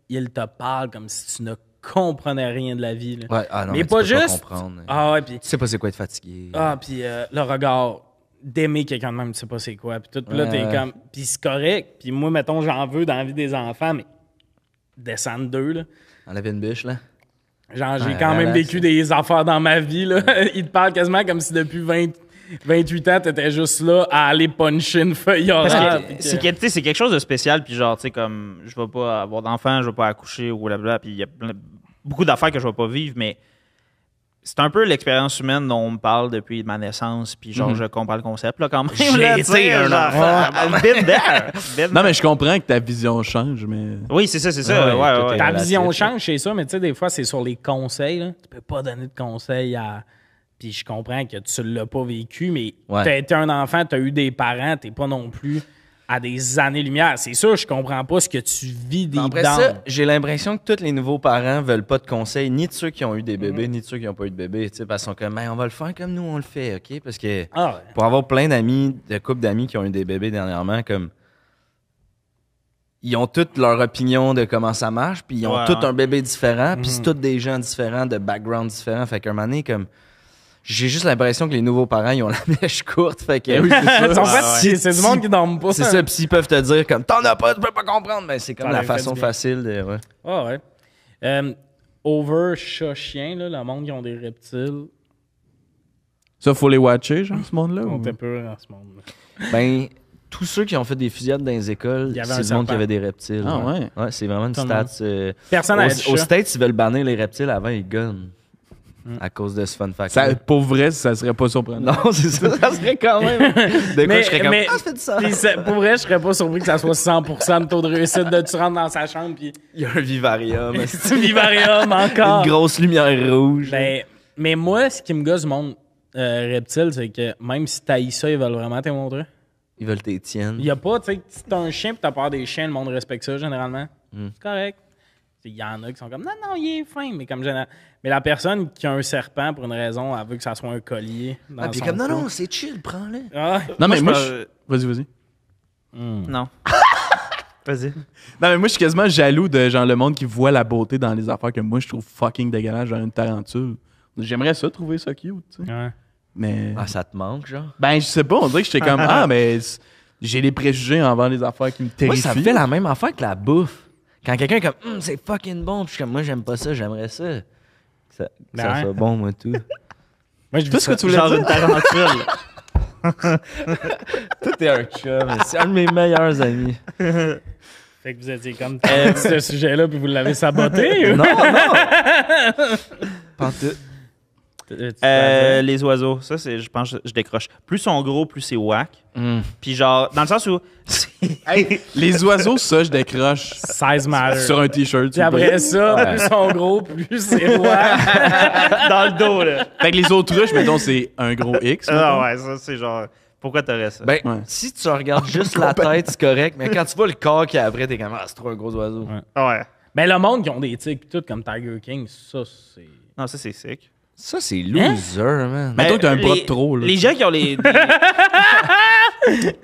Il te parle comme si tu ne comprenais rien de la vie. Là. Ouais, ah non, mais tu pas peux juste... comprendre. Ah ouais, puis... Tu sais pas c'est quoi être fatigué. Ah, puis le regard d'aimer quelqu'un de même, tu sais pas c'est quoi. Puis tout, puis là, t'es comme... Puis c'est correct. Puis moi, mettons, j'en veux dans la vie des enfants, mais descendre d'eux, là. Enlever une bûche, là. Genre, j'ai Ouais, quand même relax. vécu des affaires dans ma vie, là. Ils te parlent quasiment comme si depuis 28 ans, t'étais juste là à aller puncher une feuille Parce orale. que c'est tu sais, c'est quelque chose de spécial, puis genre, tu sais, comme, je vais pas avoir d'enfant, je vais pas accoucher, ou blablabla, puis il y a beaucoup d'affaires que je vais pas vivre, mais c'est un peu l'expérience humaine dont on me parle depuis ma naissance, puis genre, je comprends le concept, là, quand même. J'ai là, été tu sais, un genre, enfant. been there. Non, mais je comprends que ta vision change, mais. Oui, c'est ça, Ouais, ouais. tout est Ta relatif, vision là. change, c'est ça, mais tu sais, des fois, c'est sur les conseils. Là. Tu peux pas donner de conseils à. Puis je comprends que tu l'as pas vécu, mais Ouais. t'as été un enfant, t'as eu des parents, t'es pas non plus à des années-lumière. C'est sûr, je comprends pas ce que tu vis des Après dents. ça, j'ai l'impression que tous les nouveaux parents veulent pas de conseils, ni de ceux qui ont eu des bébés, ni de ceux qui n'ont pas eu de bébés. Tu sais, parce qu'ils sont comme, on va le faire comme nous, on le fait, OK? Parce que Ah ouais. pour avoir plein d'amis, de couples d'amis qui ont eu des bébés dernièrement, comme. Ils ont toutes leur opinion de comment ça marche, puis ils ont Ouais, tous ouais. un bébé différent, puis c'est tous des gens différents, de background différents. Fait qu'à un moment donné, comme. J'ai juste l'impression que les nouveaux parents, ils ont la mèche courte. Fait que. En fait, ouais. c'est du monde qui dorme pas. C'est ça, pis s'ils peuvent te dire comme t'en as pas, tu peux pas comprendre, mais c'est comme Ça la leur fait façon du bien. facile de. Ouais. Ah ouais. Over chat chien, là, le monde qui ont des reptiles, Ça, faut les watcher, genre, ce monde-là? on ou- était peu dans ce monde. Ben, tous ceux qui ont fait des fusillades dans les écoles, Il y avait c'est un le monde serpent. qui avait des reptiles. Ah ouais? Ouais, c'est vraiment une Tout le monde. stat. Personne n'a Aux States, ils veulent bannir les reptiles avant ils gunnent. Mm. À cause de ce fun fact. Ça, pour vrai, ça serait pas surprenant. Non, c'est ça, ça serait quand même. De quoi je serais comme. Ah, fais ça. Puis pour vrai, je serais pas surpris que ça soit 100% de taux de réussite de tu rentres dans sa chambre puis Il y a un vivarium. c'est vivarium encore. Une grosse lumière rouge. Ben, mais moi, ce qui me gosse du monde reptile, c'est que même si t'haïs ça, ils veulent vraiment te montrer. Ils veulent tes tiennes. Il y a pas, tu sais, si t'as un chien pis t'as peur des chiens, le monde respecte ça généralement. C'est correct. Il y en a qui sont comme non, il est fin, mais comme général. Mais la personne qui a un serpent pour une raison, elle veut que ça soit un collier. Dans Ah, puis son comme non, cou. non, c'est chill, prends-le. Ah. Non, mais moi, je Vas-y. Non. Vas-y. Non, mais moi, je suis quasiment jaloux de genre le monde qui voit la beauté dans les affaires que moi, je trouve fucking dégueulasse, genre une tarentule. J'aimerais ça, trouver ça cute, tu sais. Ouais. Mais. Ah, ça te manque, genre? Ben, je sais pas, on dirait que j'étais comme, mais j'ai des préjugés envers les affaires qui me Moi, terrifient. ça me fait la même affaire que la bouffe. Quand quelqu'un est comme, c'est fucking bon, puis je suis comme, moi, j'aime pas ça, j'aimerais ça. Que ça Ben ouais. soit bon, moi, tout. Moi, je Tout ce que tu voulais Genre dire? une tarentule. Tout est un chum. C'est un de mes meilleurs amis. Fait que vous étiez comme ce sujet-là puis vous l'avez saboté. ou? Non, non! Pantoute. Tu peux dire? Les oiseaux, ça, c'est, je pense, je décroche. Plus ils sont gros, plus c'est whack. Puis genre, dans le sens où. Hey, les oiseaux, ça, je décroche 16 matter. sur un t-shirt. Puis après ça, plus ils sont gros, plus c'est roi. dans le dos, là. Fait que les autruches, mettons, c'est un gros X. mettons. Ah ouais, ça, c'est genre. Pourquoi t'aurais ça? Ben, Ouais. si tu regardes juste la tête, c'est correct, mais quand tu vois le corps qui est après, t'es comme, c'est trop un gros oiseau. Ouais. Ouais. Mais le monde qui ont des tics pis tout, comme Tiger King, ça, c'est... Non, ça, c'est sick. Ça, c'est loser, man. Mettons que t'as un bras de les- trop, là. Les gens qui ont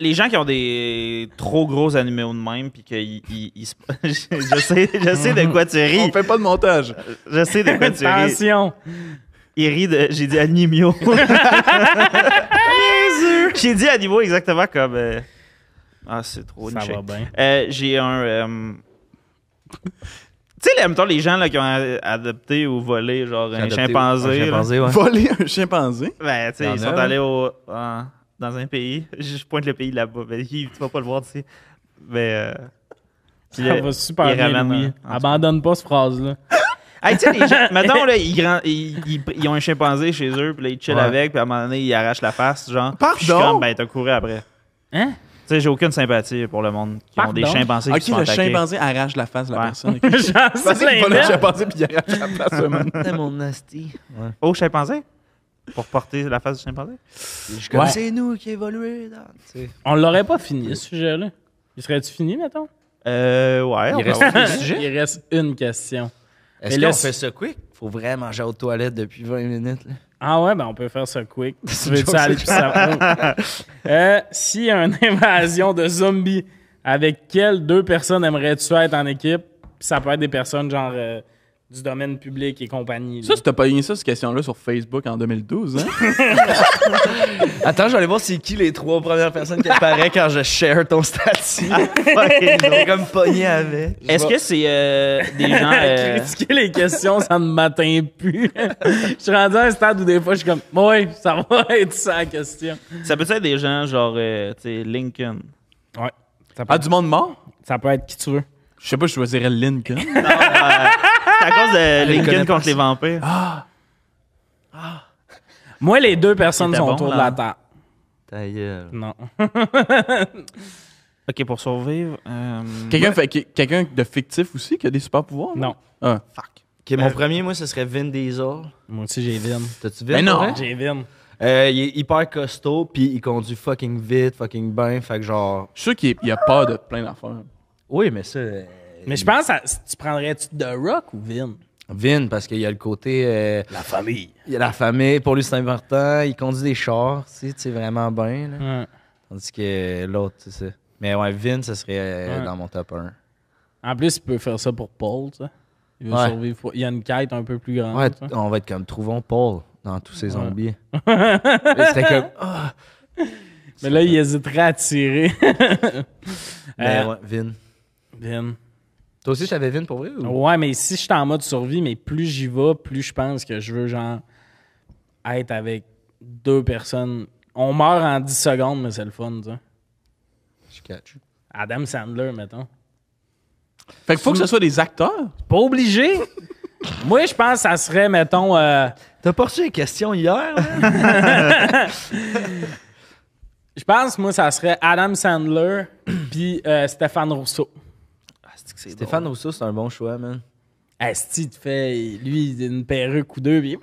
les gens qui ont des trop gros animaux de même, puis qu'ils se. je sais de quoi tu ris. On fait pas de montage. Je sais de quoi tu ris. Attention! Il rit de. J'ai dit animaux. J'ai dit animaux exactement comme. Ah, c'est trop Ça niché. va bien. J'ai un. Tu sais, mettons, les gens là, qui ont adopté ou volé genre un chimpanzé. Un chimpanzé, ouais. Voler un chimpanzé? Ben, tu sais, Il y en ils a, sont ouais. allés dans un pays. Je pointe le pays là-bas. Ben, tu vas pas le voir, tu sais. Mais. puis Ça là, va super ils bien, ramènent Louis. en tout cas. Abandonne pas cette phrase-là. Hey, tu sais, les gens, mettons, là, ils ont un chimpanzé chez eux, puis là, ils chillent Ouais. avec, puis à un moment donné, ils arrachent la face, genre. Pardon? Puis je suis comme, ben, t'as couru après. Hein? Tu sais, j'ai aucune sympathie pour le monde qui ont des Pardon? chimpanzés Ok, qui se font le attaquer. chimpanzé arrache la face de la Ouais. personne. Genre, Je c'est pensais qu'il volait le l'inverse. chimpanzé puis il arrache la face. man. C'est mon nasty. Ouais. Oh, chimpanzé? Pour porter la face du chimpanzé? Je suis comme, c'est nous qui évolué. On l'aurait pas fini, ce sujet-là. Il serait-tu fini, mettons? Ouais. Il reste un sujet. Il reste une question. Est-ce Mais là, qu'on fait ça quick? Faut vraiment manger aux toilettes depuis 20 minutes. Là. Ah ouais, ben on peut faire ça quick. Tu veux-tu aller puis ça? S'il y a une invasion de zombies, avec quelles 2 personnes aimerais-tu être en équipe? Puis ça peut être des personnes genre du domaine public et compagnie. Ça, t'as pas gagné ça, cette question-là, sur Facebook en 2012, hein? Attends, je vais aller voir c'est qui les 3 premières personnes qui apparaissent quand je share ton statut. Ils ont comme pogné avec. Est-ce que c'est des gens... Critiquer les questions, ça ne m'atteint plus. Je suis rendu à un stade où des fois, je suis comme, ouais, ça va être ça la question. Ça peut être des gens genre, tu sais, Lincoln. Ouais. Ça peut, Du monde mort? ça peut être qui tu veux. Je sais pas, je choisirais Lincoln. C'est à cause de Lincoln contre les vampires. Moi, les 2 personnes C'était sont bon, autour de là. la table. Ta gueule. Non. OK, pour survivre... Quelqu'un de fictif aussi qui a des super pouvoirs? Non. Ah. Fuck. Ok, mon premier, moi, ce serait Vin Diesel. Moi aussi, j'ai Vin. T'as-tu Vin? Mais non. pour vrai? J'ai Vin. Il est hyper costaud, puis il conduit fucking vite, fucking bien. Fait que genre. Je suis sûr qu'il a peur de plein d'affaires. Oui, mais ça. Mais je pense, tu prendrais-tu The Rock ou Vin? Vin, parce qu'il y a le côté. La famille. Il y a la famille, pour lui c'est important. Il conduit des chars, tu sais, vraiment bien. Là. Ouais. Tandis que l'autre, c'est ça. Mais ouais, Vin, ça serait Ouais. dans mon top 1. En plus, il peut faire ça pour Paul, tu sais. Il veut Ouais. survivre. Il y a une quête un peu plus grande. Ouais, tu sais. on va être comme trouvons Paul dans tous ces zombies. Il serait comme. Ah! Mais là, il hésiterait à tirer. Mais ouais, Vin. Vin. Toi aussi, je t'avais Vin pour vrai? Ou? Ouais, mais si je suis en mode survie, mais plus j'y vais, plus je pense que je veux, genre, être avec 2 personnes. On meurt en 10 secondes, mais c'est le fun, tu sais. Je catch. Adam Sandler, mettons. Fait qu'il faut que ce soit des acteurs. Pas obligé. Moi, je pense que ça serait, mettons... T'as pas reçu les questions hier? Là? je pense, moi, ça serait Adam Sandler puis Stéphane Rousseau. Stéphane Rousseau, c'est un bon choix, man. Asti, tu fais, lui, une perruque ou 2, puis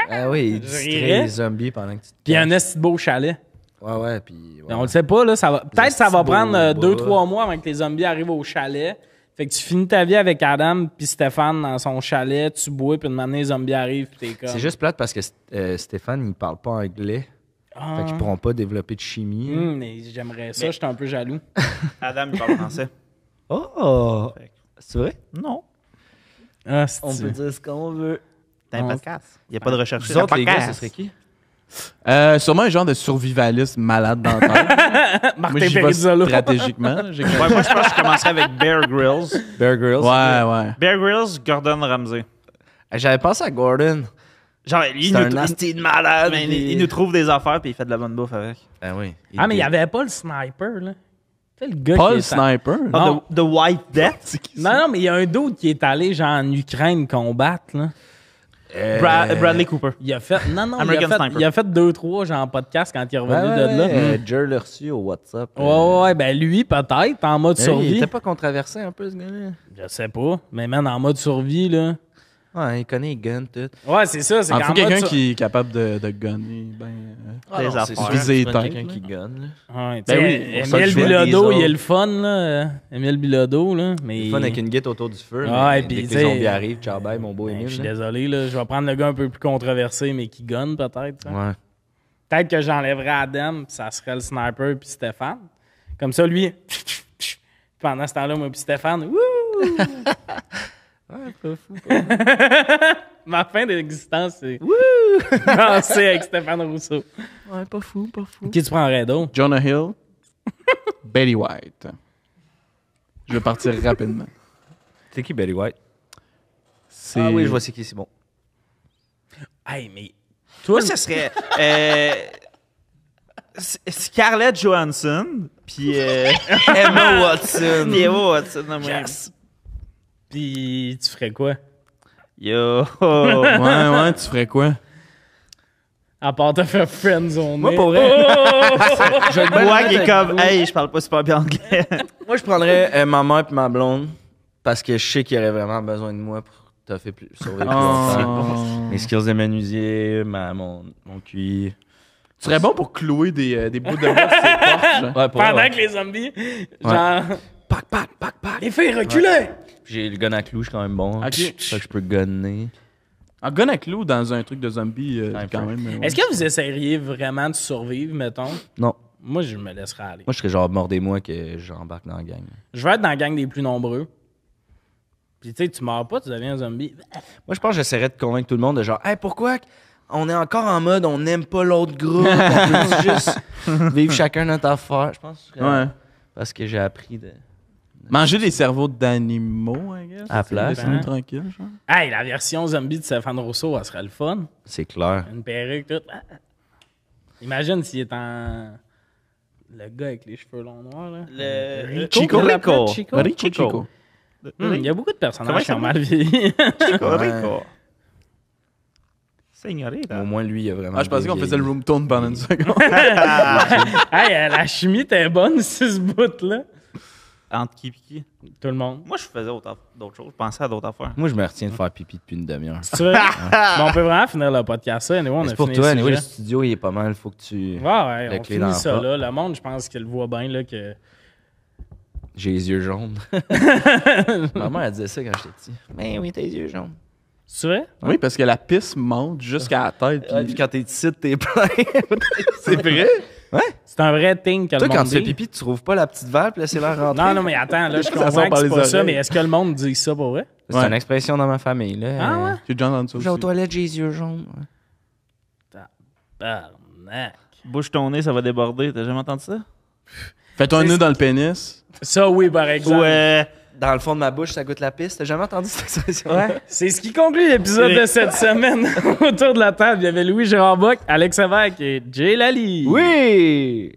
Ah oui, il Je distrait rirais. les zombies pendant que tu te il y a un caches. esti de beau chalet. Ouais, puis... Mais on le sait pas, là. Ça va... Peut-être que ça va esti prendre beau 2-3 mois avant que les zombies arrivent au chalet. Fait que tu finis ta vie avec Adam puis Stéphane dans son chalet, tu bois, puis une année, les zombies arrivent, puis t'es comme... C'est juste plate parce que Stéphane, il parle pas anglais. Ah. Fait qu'ils pourront pas développer de chimie. Mais j'aimerais ça, j'étais un peu jaloux. Adam, il parle français. Oh! C'est vrai? Non. Ah, On peut dire ce qu'on veut. C'est un podcast. Il n'y a pas de recherche. Vous autres, les gars, ce serait qui? Sûrement un genre de survivaliste malade dans la tête. Moi, Martin j'y vais Perizzolo. stratégiquement. Ouais, moi, je pense que je commencerais avec Bear Grylls. Bear Grylls. Ouais. Bear Grylls, Gordon Ramsay. J'avais pensé à Gordon. Genre, il C'est un nasty de malade. mais il nous trouve des affaires puis il fait de la bonne bouffe avec. Ah oui. Ah, mais il y avait pas le sniper, là. Tu sais, le gars Pas qui le est sniper. Ah, Non. The White Death. C'est qui, Non, ça? non, mais il y a un d'autre qui est allé, genre, en Ukraine combattre, là. Bradley Cooper. Il a fait... Non, American Sniper. il a fait 2-3, genre, podcasts quand il est revenu de là. Jer l'a reçu au WhatsApp. Ouais, ben lui, peut-être, en mode Il survie. était pas controversé un peu, ce gars-là? Je sais pas. Mais man, en mode survie, là. Ouais, il connaît les guns, tout. Ouais, c'est ça. C'est Il qu'en faut quelqu'un mode qui est capable de gunner. Des non, c'est affaires. sûr, Viser tu prends tête, quelqu'un là. qui gunne. Là. Ouais, Ben tu oui, sais, pour ça, Émile je fais Bilodeau, des il est autres. le fun, là. Émile Bilodeau, là. Mais... Il est fun avec une guette autour du feu. Ouais, mais puis dès que tu les sais- zombies arrivent, ciao bye, mon beau Ben, Émile. je suis là. désolé, là. Je vais prendre le gars un peu plus controversé, mais qui gunne, peut-être. ça. Ouais. Peut-être que j'enlèverais Adam, puis ça serait le sniper, puis Stéphane. Comme ça, lui... Pendant ce temps-là, moi puis Stéphane... Wouh! Ouais, pas fou. Ma fin d'existence, c'est... Wouh! Danser avec Stéphane Rousseau. Ouais, pas fou, pas fou. Qui tu prendrais d'autre? Jonah Hill. Betty White. Je vais partir rapidement. C'est qui Betty White? C'est... Ah oui, je vois c'est qui, c'est bon. Hey, mais... Toi, ce serait Scarlett Johansson puis Emma Watson. puis Emma Watson. Non, moi. Puis tu ferais quoi? Yo. Ouais, tu ferais quoi? À part te faire friendzone. Moi, pour vrai. Je vais être bien Moi honnête qui est avec comme, vous. hey, je parle pas super bien anglais. Moi, je prendrais ma mère et ma blonde parce que je sais qu'il aurait vraiment besoin de moi pour toffé sauvé plus longtemps. Oh. Mes skills de menuisier, mon QI. Tu serais bon pour clouer des bouts de bois sur ses portes, genre. Ouais, pour Pendant vrai, que les zombies, genre, Pac. les filles reculez! J'ai le gun à clou, je suis quand même bon. Ok. Ça que je peux gunner. En gun à clou dans un truc de zombie, Ouais, quand même. ouais. Est-ce que vous essayeriez vraiment de survivre, mettons? Non. Moi, je me laisserais aller. Moi, je serais genre mordez-moi que j'embarque dans la gang. Je veux être dans la gang des plus nombreux. Puis tu sais, tu meurs pas, tu deviens un zombie. Moi, je pense que j'essaierais de convaincre tout le monde de genre, hey, pourquoi on est encore en mode on n'aime pas l'autre groupe, on peut juste vivre chacun notre affaire. Je pense que Ouais. parce que j'ai appris de. Manger des cerveaux d'animaux, I guess. À la place, Laisser-nous hein. tranquille, genre. Hey, la version zombie de Stéphane Rousseau, elle serait le fun. C'est clair. Une perruque, tout. Imagine s'il est en. Le gars avec les cheveux longs noirs, là. Chico il l'appelle Rico. Chico. Chico. Il y a beaucoup de Comment personnages il qui ont mal vieilli. Chico Ouais. Rico. Señorita. Au moins, lui, il a vraiment. Ah, je pensais qu'on bien faisait le vieilli. room tone pendant une seconde. Hey, la chimie était bonne, sur ce bout-là. Entre qui et qui? Tout le monde. Moi, je faisais d'autres choses. Je pensais à d'autres affaires. Moi, je me retiens de faire pipi depuis une demi-heure. Tu veux? Mais on peut vraiment finir le podcast, ça. Anyway, on a C'est pour fini toi, le anyway, le sujet. studio, il est pas mal. Faut que tu. Ouais, la on clé dans finit la ça, porte. là. Le monde, je pense qu'il le voit bien, là, que... J'ai les yeux jaunes. Maman, elle disait ça quand j'étais petit. Mais oui, tes yeux jaunes. Tu veux? Oui, parce que la pisse monte jusqu'à la tête. Puis Puis... quand t'es ici, t'es plein. C'est vrai? C'est un vrai thing que Toi, le quand monde tu fais dit. pipi, tu trouves pas la petite valve, puis laisser l'air rentrer. Non, non, mais attends, là, je Ça comprends sort que par c'est les pas ça, oreilles. mais est-ce que le monde dit ça pour vrai? C'est Ouais. une expression dans ma famille, là. Ah ouais? J'ai déjà entendu ça J'ai aux aussi. toilettes, j'ai les yeux jaunes. Tabarnak. Bouge ton nez, ça va déborder. T'as jamais entendu ça? Fais-toi un nœud dans le pénis. Ça, oui, par exemple. Ouais. Dans le fond de ma bouche, ça goûte la piste. T'as jamais entendu cette expression? Ouais. C'est ce qui conclut l'épisode de cette semaine. Autour de la table, il y avait Louis Gérard Bock, Alex Lévesque et Jay Lally. Oui!